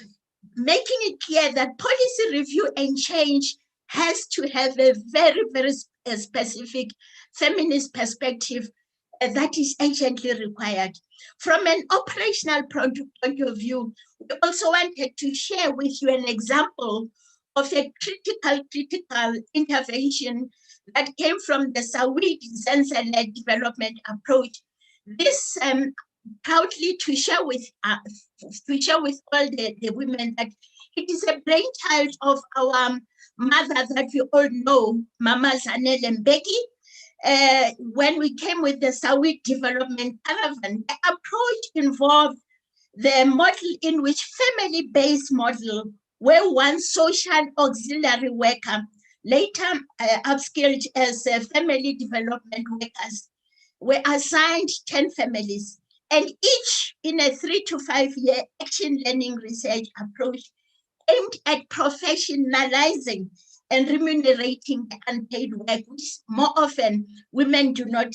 making it clear that policy review and change has to have a very, very specific feminist perspective that is urgently required. From an operational point of view, we also wanted to share with you an example of a critical intervention that came from the SAWID Zenza-led development approach. This proudly to share with all the women that it is a brainchild of our mother that we all know, Mama Zanele Mbeki. When we came with the SAWID development caravan, the approach involved the model in which family-based model, where one social auxiliary worker, later upskilled as family development workers, were assigned 10 families, and each in a 3 to 5 year action learning research approach aimed at professionalizing and remunerating unpaid work, which more often women do not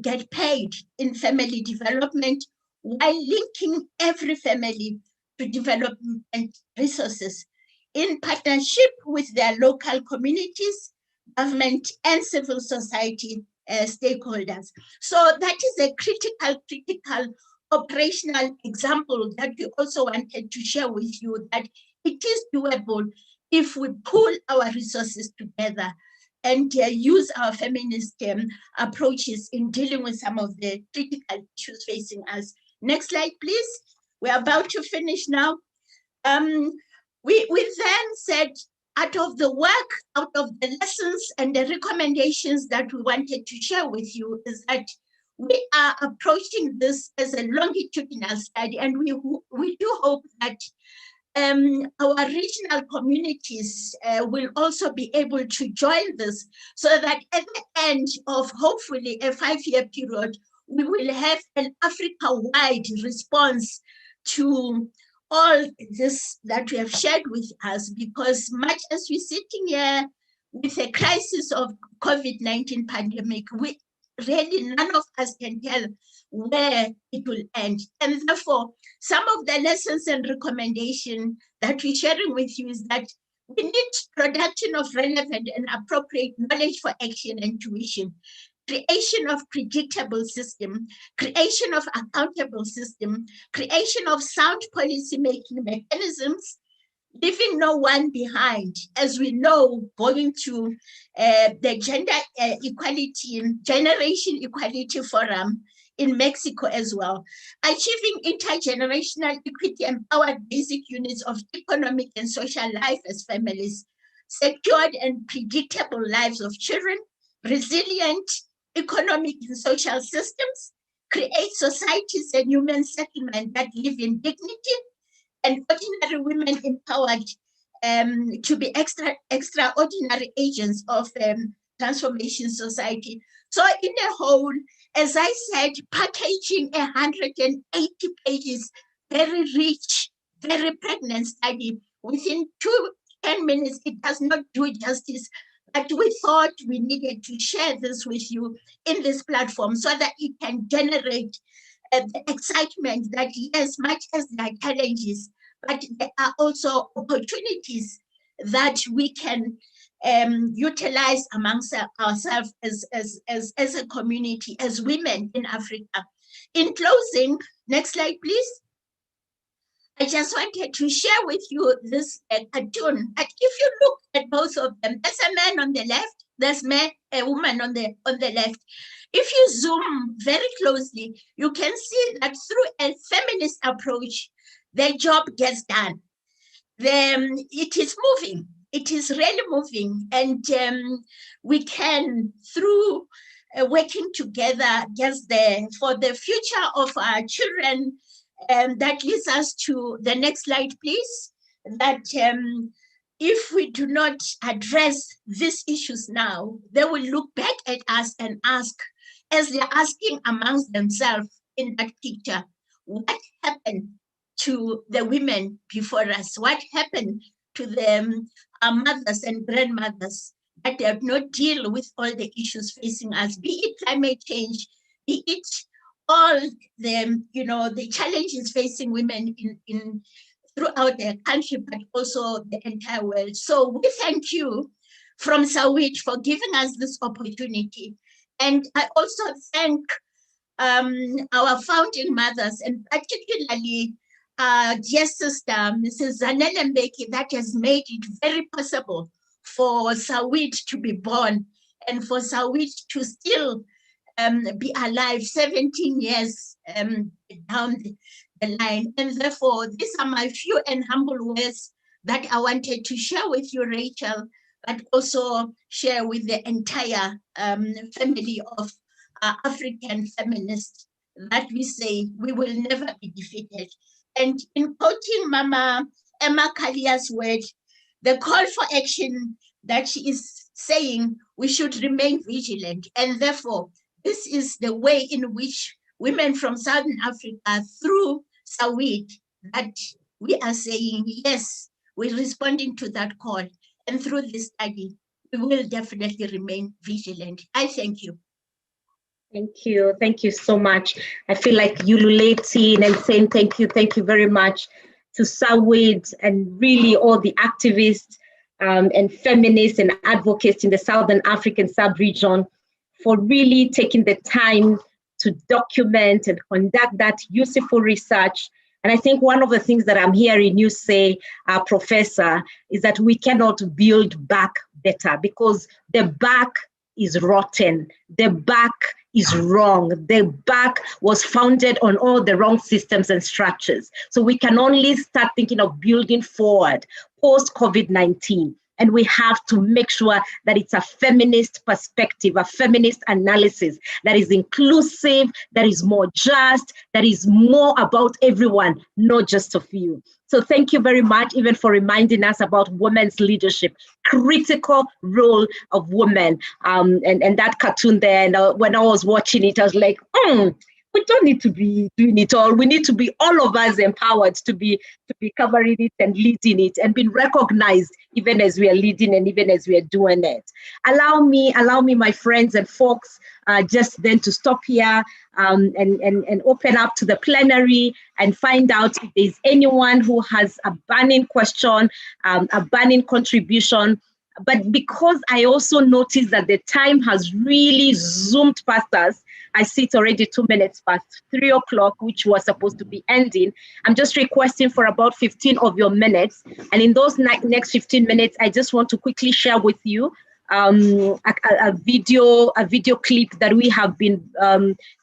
get paid in family development, while linking every family to development resources in partnership with their local communities, government, and civil society stakeholders. So that is a critical operational example that we also wanted to share with you, that it is doable if we pool our resources together and use our feminist approaches in dealing with some of the critical issues facing us. Next slide, please. We're about to finish now. We then said, out of the work, out of the lessons and the recommendations that we wanted to share with you, is that we are approaching this as a longitudinal study, and we do hope that our regional communities will also be able to join this, so that at the end of hopefully a 5-year period, we will have an Africa-wide response to all this that we have shared with us, because much as we're sitting here with a crisis of COVID-19 pandemic, we really, none of us can tell where it will end. And therefore, some of the lessons and recommendations that we're sharing with you is that we need production of relevant and appropriate knowledge for action and tuition, creation of predictable system, creation of accountable system, creation of sound policy-making mechanisms, leaving no one behind. As we know, going to the Gender Equality and Generation Equality Forum in Mexico as well, achieving intergenerational equity, empowered basic units of economic and social life as families, secured and predictable lives of children, resilient economic and social systems, create societies and human settlement that live in dignity, and ordinary women empowered to be extraordinary agents of transformation society. So in a whole, as I said, packaging 180 pages, very rich, very pregnant study within 10 minutes, it does not do justice. But we thought we needed to share this with you in this platform so that it can generate the excitement that, yes, much as there are challenges, but there are also opportunities that we can utilize amongst ourselves as a community, as women in Africa. In closing, next slide, please. I just wanted to share with you this cartoon. And if you look at both of them, there's a man on the left, there's a woman on the left. If you zoom very closely, you can see that through a feminist approach, the job gets done. It is moving. It is really moving. And we can, through working together, get there for the future of our children. That leads us to the next slide, please. That if we do not address these issues now, they will look back at us and ask, as they're asking amongst themselves in that picture, what happened to the women before us? What happened to them, our mothers and grandmothers that have not dealt with all the issues facing us, be it climate change, be it all the, the challenges facing women in throughout the country, but also the entire world. So we thank you from Sawit for giving us this opportunity. And I also thank our founding mothers, and particularly dear sister, Mrs. Zanele Mbeki, that has made it very possible for Sawit to be born and for Sawit to still be alive 17 years down the line. And therefore, these are my few and humble words that I wanted to share with you, Rachel, but also share with the entire family of African feminists, that we say we will never be defeated. And in quoting Mama Emma Kalia's word, the call for action that she is saying, we should remain vigilant. And therefore, this is the way in which women from Southern Africa, through Sawit, that we are saying, yes, we're responding to that call. And through this study, we will definitely remain vigilant. I thank you. Thank you so much. I feel like ululating and saying thank you very much to Sawit and really all the activists and feminists and advocates in the Southern African sub-region for really taking the time to document and conduct that useful research. And I think one of the things that I'm hearing you say, Professor, is that we cannot build back better because the back is rotten. The back is wrong. The back was founded on all the wrong systems and structures. So we can only start thinking of building forward post-COVID-19. And we have to make sure that it's a feminist perspective, a feminist analysis that is inclusive, that is more just, that is more about everyone, not just a few. So thank you very much, even for reminding us about women's leadership, critical role of women. And that cartoon there, and when I was watching it, I was like, we don't need to be doing it all. We need to be all of us empowered to be covering it and leading it and being recognized even as we are leading and even as we are doing it. Allow me, my friends and folks, just then to stop here and open up to the plenary and find out if there's anyone who has a burning question, a burning contribution. But because I also noticed that the time has really zoomed past us, I see it's already 2 minutes past 3 o'clock, which was supposed to be ending. I'm just requesting for about 15 of your minutes. And in those next 15 minutes, I just want to quickly share with you a video clip that we have been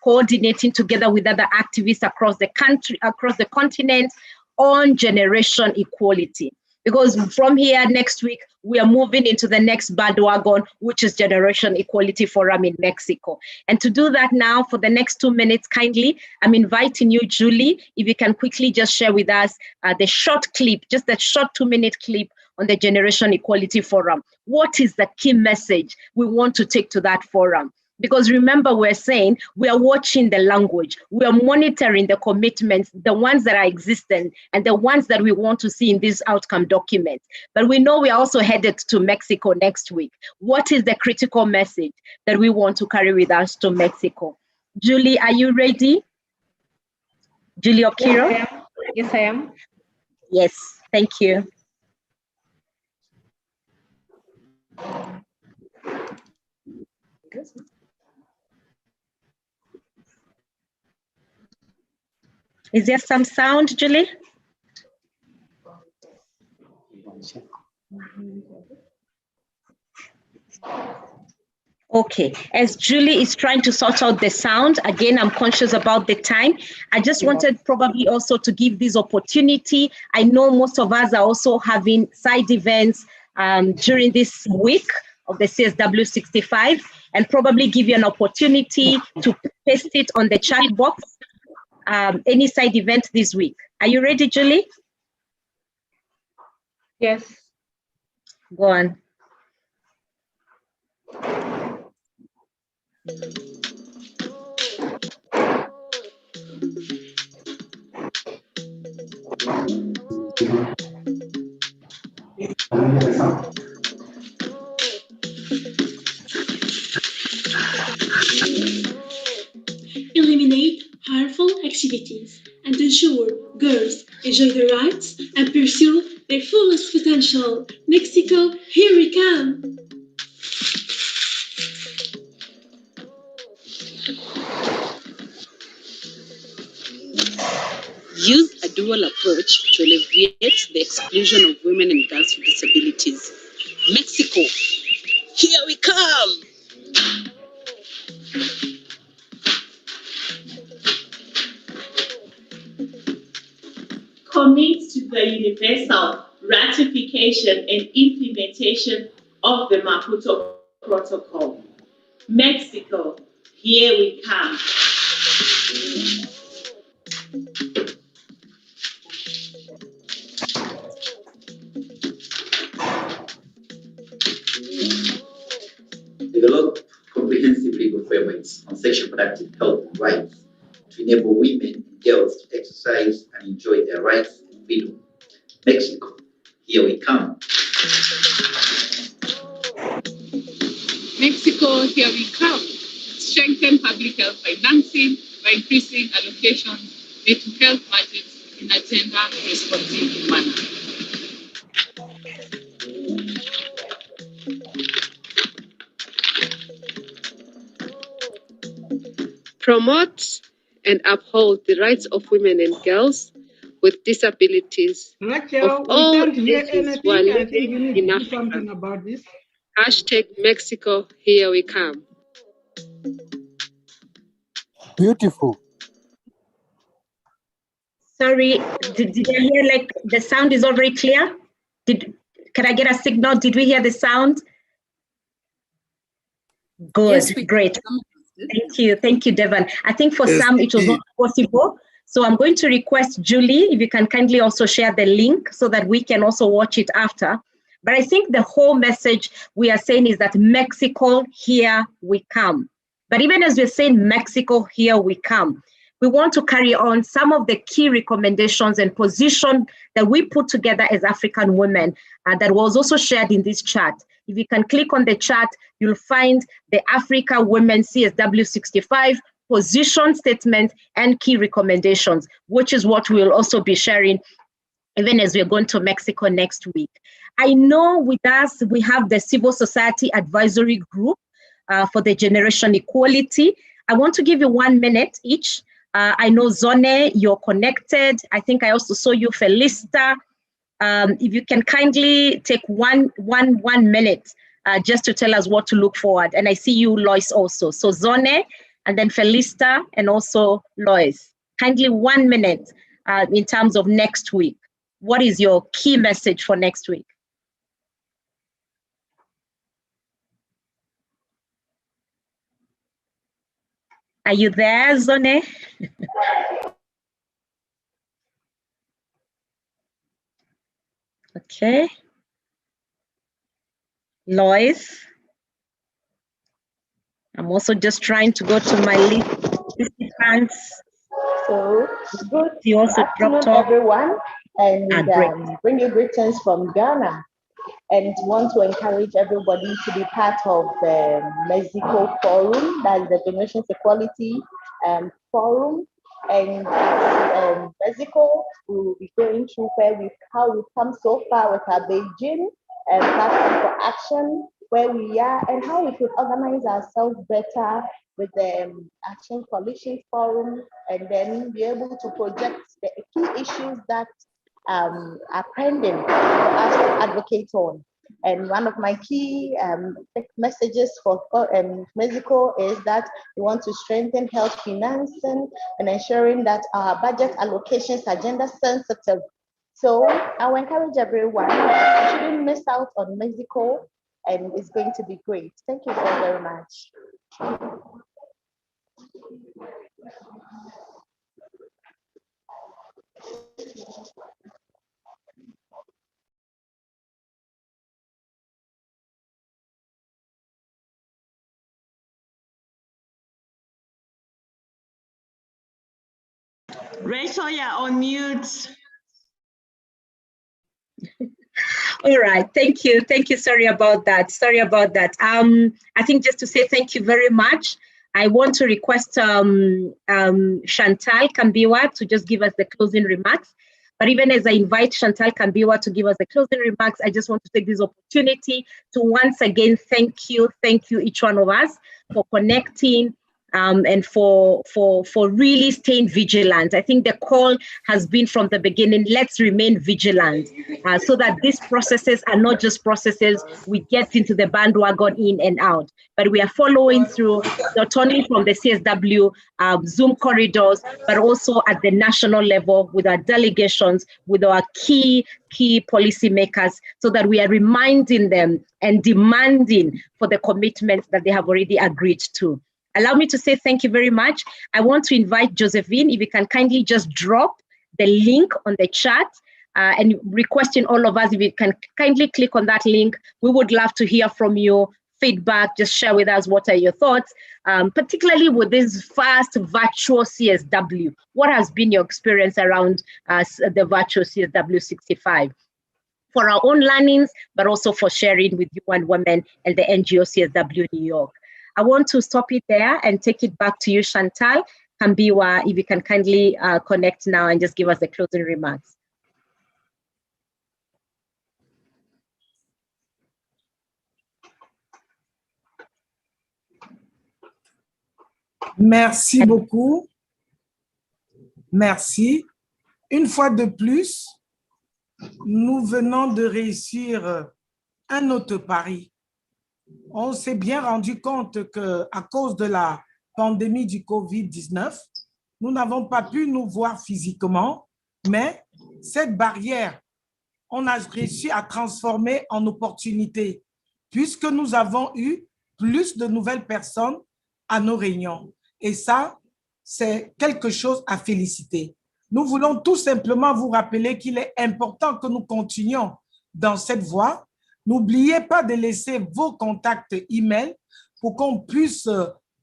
coordinating together with other activists across the country, across the continent, on generation equality. Because from here next week, we are moving into the next bandwagon, which is Generation Equality Forum in Mexico. And to do that now, for the next 2 minutes, kindly, I'm inviting you, Julie, if you can quickly just share with us the short clip, just that short 2-minute clip on the Generation Equality Forum. What is the key message we want to take to that forum? Because remember, we're saying we are watching the language, we are monitoring the commitments, the ones that are existent and the ones that we want to see in these outcome documents. But we know we are also headed to Mexico next week. What is the critical message that we want to carry with us to Mexico? Julie, are you ready? Julie Okiro? Yes, I am. Yes, thank you. Is there some sound, Julie? Okay, as Julie is trying to sort out the sound, again, I'm conscious about the time. I just wanted probably also to give this opportunity. I know most of us are also having side events during this week of the CSW65, and probably give you an opportunity to paste it on the chat box. Any side event this week. Are you ready, Julie? Yes. Go on. Eliminate harmful activities and ensure girls enjoy their rights and pursue their fullest potential. Mexico, here we come! Use a dual approach to alleviate the exclusion of women and girls with disabilities. Mexico, here we come! Commit to the universal ratification and implementation of the Maputo Protocol. Mexico, here we come. Develop comprehensive legal frameworks on sexual reproductive health and rights to enable women and girls to exercise and enjoy their rights and freedom. Mexico, here we come. Mexico, here we come. Strengthen public health financing by increasing allocations made to health budgets in a gender-responsive manner. Promote and uphold the rights of women and girls with disabilities Rachel, of all we can't hear ages who are anything. I think you living need in to do Africa. something about this. Hashtag Mexico, here we come. Beautiful. Sorry, did I hear like the sound is all very clear? Can I get a signal? Did we hear the sound? Good, yes, great. Thank you, Devon. I think for some it was not possible. So I'm going to request Julie, if you can kindly also share the link so that we can also watch it after. But I think the whole message we are saying is that Mexico, here we come. But even as we're saying Mexico, here we come, we want to carry on some of the key recommendations and position that we put together as African women that was also shared in this chat. If you can click on the chat, you'll find the Africa Women CSW65 position statement and key recommendations, which is what we'll also be sharing even as we're going to Mexico next week. I know with us, we have the Civil Society Advisory Group for the Generation Equality. I want to give you 1 minute each. I know Zone, you're connected. I think I also saw you, Felista. If you can kindly take one minute just to tell us what to look forward. And I see you, Lois, also. So Zone, and then Felista, and also Lois. Kindly 1 minute in terms of next week. What is your key message for next week? Are you there, Zone? Okay. Lois. I'm also just trying to go to my list of participants. So good You also dropped off. everyone, and bring you greetings from Ghana. And want to encourage everybody to be part of the Mexico Forum, that's the Generations Equality Forum. And Mexico, we will be going through how we've come so far with our Beijing platform for action, where we are, and how we could organize ourselves better with the Action Coalition Forum, and then be able to project the key issues that are pending for us to advocate on. And one of my key messages for Mexico is that we want to strengthen health financing and ensuring that our budget allocations are gender sensitive. So I will encourage everyone that you shouldn't miss out on Mexico, and it's going to be great. Thank you so very much. Rachel, you're on mute. All right, thank you. Thank you. Sorry about that. I think just to say thank you very much, I want to request Chantal Kambiwa to just give us the closing remarks. But even as I invite Chantal Kambiwa to give us the closing remarks, I just want to take this opportunity to once again thank you each one of us for connecting, and for really staying vigilant. I think the call has been from the beginning, let's remain vigilant so that these processes are not just processes we get into the bandwagon in and out, but we are following through not only from the CSW Zoom corridors, but also at the national level with our delegations, with our key policymakers, so that we are reminding them and demanding for the commitments that they have already agreed to. Allow me to say thank you very much. I want to invite Josephine, if you can kindly just drop the link on the chat and requesting all of us, if you can kindly click on that link. We would love to hear from you, feedback, just share with us what are your thoughts, particularly with this first virtual CSW. What has been your experience around the virtual CSW65? For our own learnings, but also for sharing with UN Women and the NGO CSW New York. I want to stop it there and take it back to you, Chantal Kambiwa, if you can kindly connect now and just give us the closing remarks. Merci beaucoup. Merci. Une fois de plus, nous venons de réussir un autre pari. On s'est bien rendu compte qu'à cause de la pandémie du Covid-19, nous n'avons pas pu nous voir physiquement, mais cette barrière, on a réussi à transformer en opportunité, puisque nous avons eu plus de nouvelles personnes à nos réunions. Et ça, c'est quelque chose à féliciter. Nous voulons tout simplement vous rappeler qu'il est important que nous continuions dans cette voie. N'oubliez pas de laisser vos contacts email pour qu'on puisse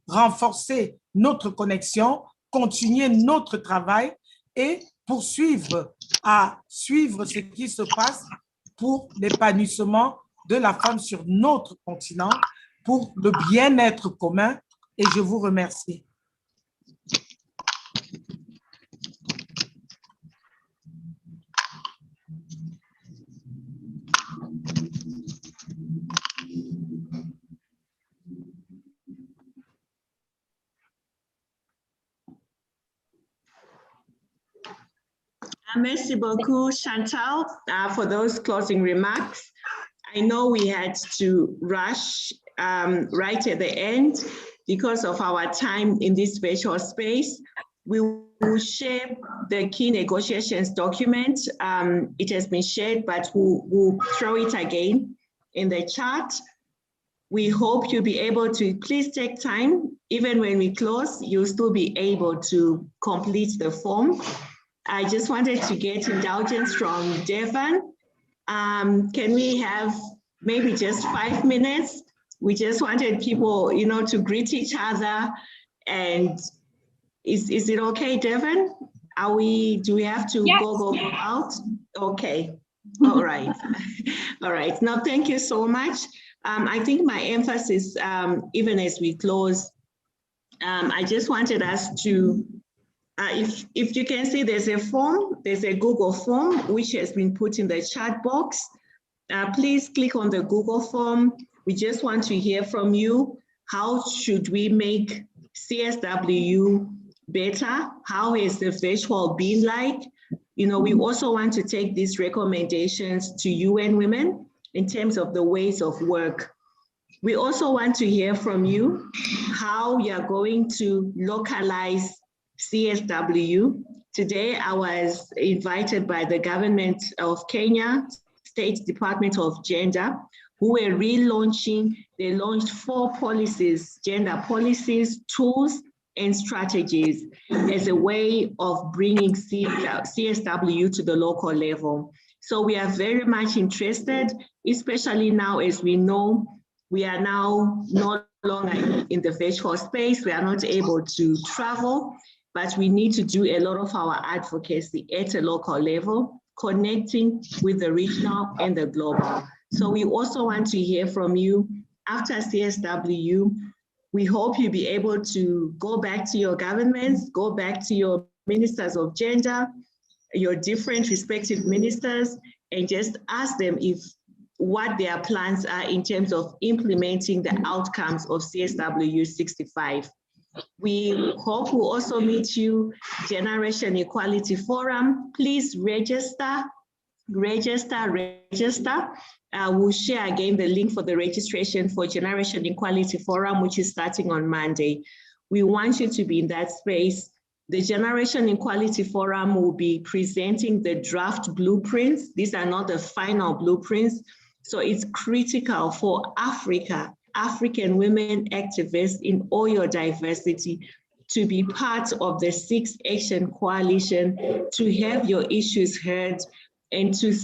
renforcer notre connexion, continuer notre travail et poursuivre à suivre ce qui se passe pour l'épanouissement de la femme sur notre continent, pour le bien-être commun. Et je vous remercie. Merci beaucoup, Chantal, for those closing remarks. I know we had to rush right at the end because of our time in this virtual space. We will share the key negotiations document. It has been shared, but we'll throw it again in the chat. We hope you'll be able to please take time. Even when we close, you'll still be able to complete the form. I just wanted to get indulgence from Devon. Can we have maybe just 5 minutes? We just wanted people, to greet each other. And is it okay, Devon? Do we have to go out? Okay, all right. All right, no, thank you so much. I think my emphasis, even as we close, I just wanted us to, if you can see, there's a form, there's a Google form, which has been put in the chat box. Please click on the Google form. We just want to hear from you. How should we make CSW better? How has the virtual been like? We also want to take these recommendations to UN Women in terms of the ways of work. We also want to hear from you how you're going to localize CSW. Today, I was invited by the government of Kenya, State Department of Gender, who were relaunching. They launched 4 policies, gender policies, tools, and strategies as a way of bringing CSW to the local level. So we are very much interested, especially now as we know we are now no longer in the virtual space. We are not able to travel. but we need to do a lot of our advocacy at a local level, connecting with the regional and the global. So we also want to hear from you after CSW. We hope you'll be able to go back to your governments, go back to your ministers of gender, your different respective ministers, and just ask them what their plans are in terms of implementing the outcomes of CSW65. We hope we'll also meet you, Generation Equality Forum. Please register. We'll share again the link for the registration for Generation Equality Forum, which is starting on Monday. We want you to be in that space. The Generation Equality Forum will be presenting the draft blueprints. These are not the final blueprints. So it's critical for African women activists in all your diversity to be part of the 6 Action Coalition, to have your issues heard, and to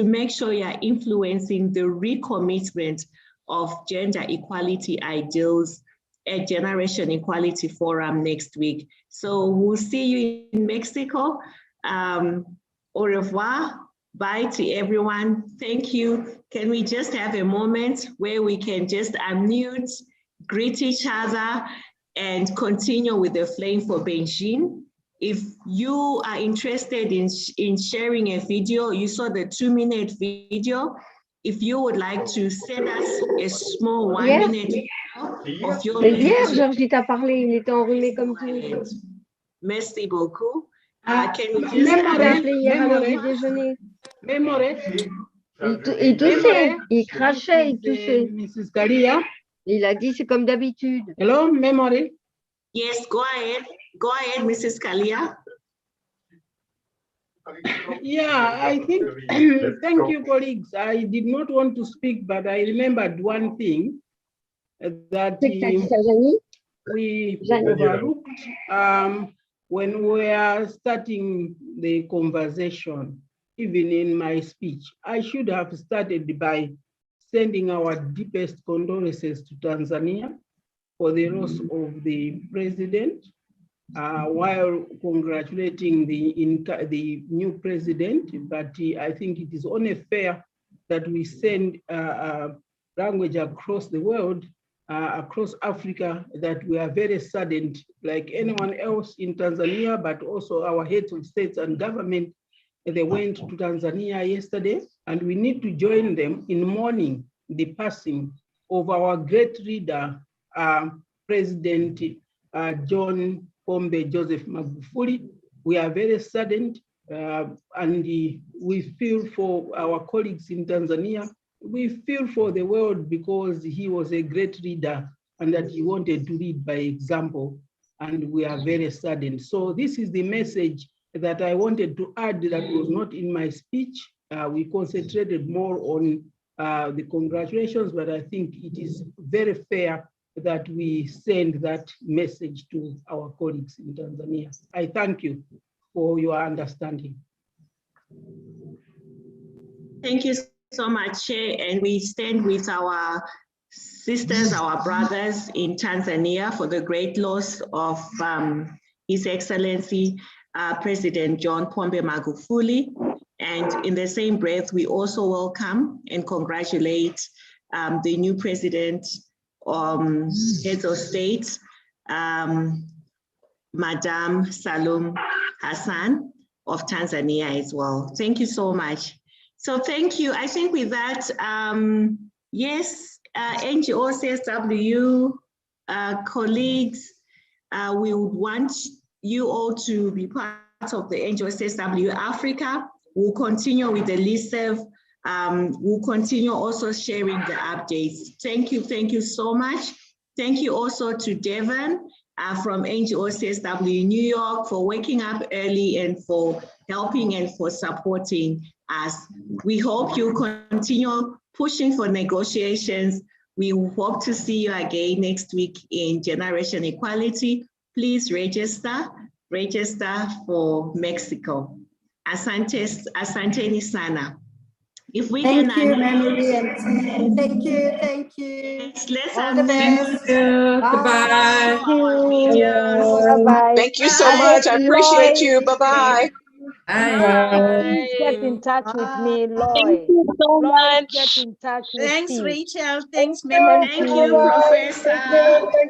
make sure you're influencing the recommitment of gender equality ideals at Generation Equality Forum next week. So we'll see you in Mexico. Au revoir. Bye to everyone. Thank you. Can we just have a moment where we can just unmute, greet each other, and continue with the Flame for Beijing? If you are interested in sharing a video, you saw the 2-minute video. If you would like to send us a small 1-minute video of your Hier, Georges t'a parlé, il était enrhumé comme tout. Merci beaucoup. Can you just appelé hier à l'heure du déjeuner? Il toussait, il crachait, il toussait. Mrs. Kalia. Il a dit c'est comme d'habitude. Hello, Memory. Yes, go ahead. Go ahead, Mrs. Kalia. Yeah, I think, thank you, colleagues. I did not want to speak, but I remembered one thing that we overlooked when we are starting the conversation, even in my speech. I should have started by sending our deepest condolences to Tanzania for the loss of the president, while congratulating the new president. But I think it is only fair that we send language across the world, across Africa, that we are very saddened, like anyone else in Tanzania, but also our heads of states and government. They went to Tanzania yesterday, and we need to join them in mourning the passing of our great leader, President John Pombe Joseph Magufuli. We are very saddened, and we feel for our colleagues in Tanzania. We feel for the world because he was a great leader and that he wanted to lead by example, and we are very saddened. So this is the message that I wanted to add that was not in my speech. We concentrated more on the congratulations, but I think it is very fair that we send that message to our colleagues in Tanzania. I thank you for your understanding. Thank you so much, Chair, and we stand with our sisters, our brothers in Tanzania for the great loss of His Excellency President John Pombe Magufuli. And in the same breath, we also welcome and congratulate the new president, heads of state, Madam Salum Hassan of Tanzania as well. Thank you so much. So thank you. I think with that, yes, NGO CSW colleagues, we would want you all to be part of the NGO CSW Africa. We'll continue with the listserv. We'll continue also sharing the updates. Thank you so much. Thank you also to Devon from NGO CSW New York for waking up early and for helping and for supporting us. We hope you continue pushing for negotiations. We hope to see you again next week in Generation Equality. Please register for Mexico. Asante sana. If we Thank can you, unmute. Memory and team. Thank you, thank you. Let's All the best. Bye. Bye-bye. Thank you so much. I appreciate you. Bye-bye. Please get in touch with me, Lloyd. Thank you so Lloyd, much. get in touch with Thanks, Steve. Rachel. Thanks, Memory. Thank you, Professor.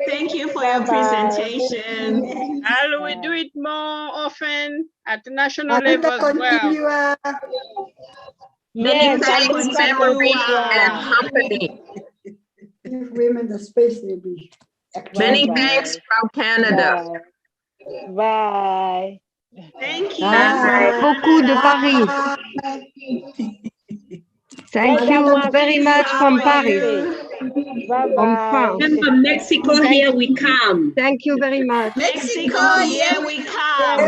Thank you for your presentation. And we do it more often at the national level as well. Many Yes, thanks, Anita Memory and Continua. company. Give women the space they be. Many thanks from Canada. Bye. Thank you. Merci beaucoup de Paris. Thank you very much from Paris. Bye-bye. Remember, Mexico, here we come. Thank you very much. Mexico, here we come.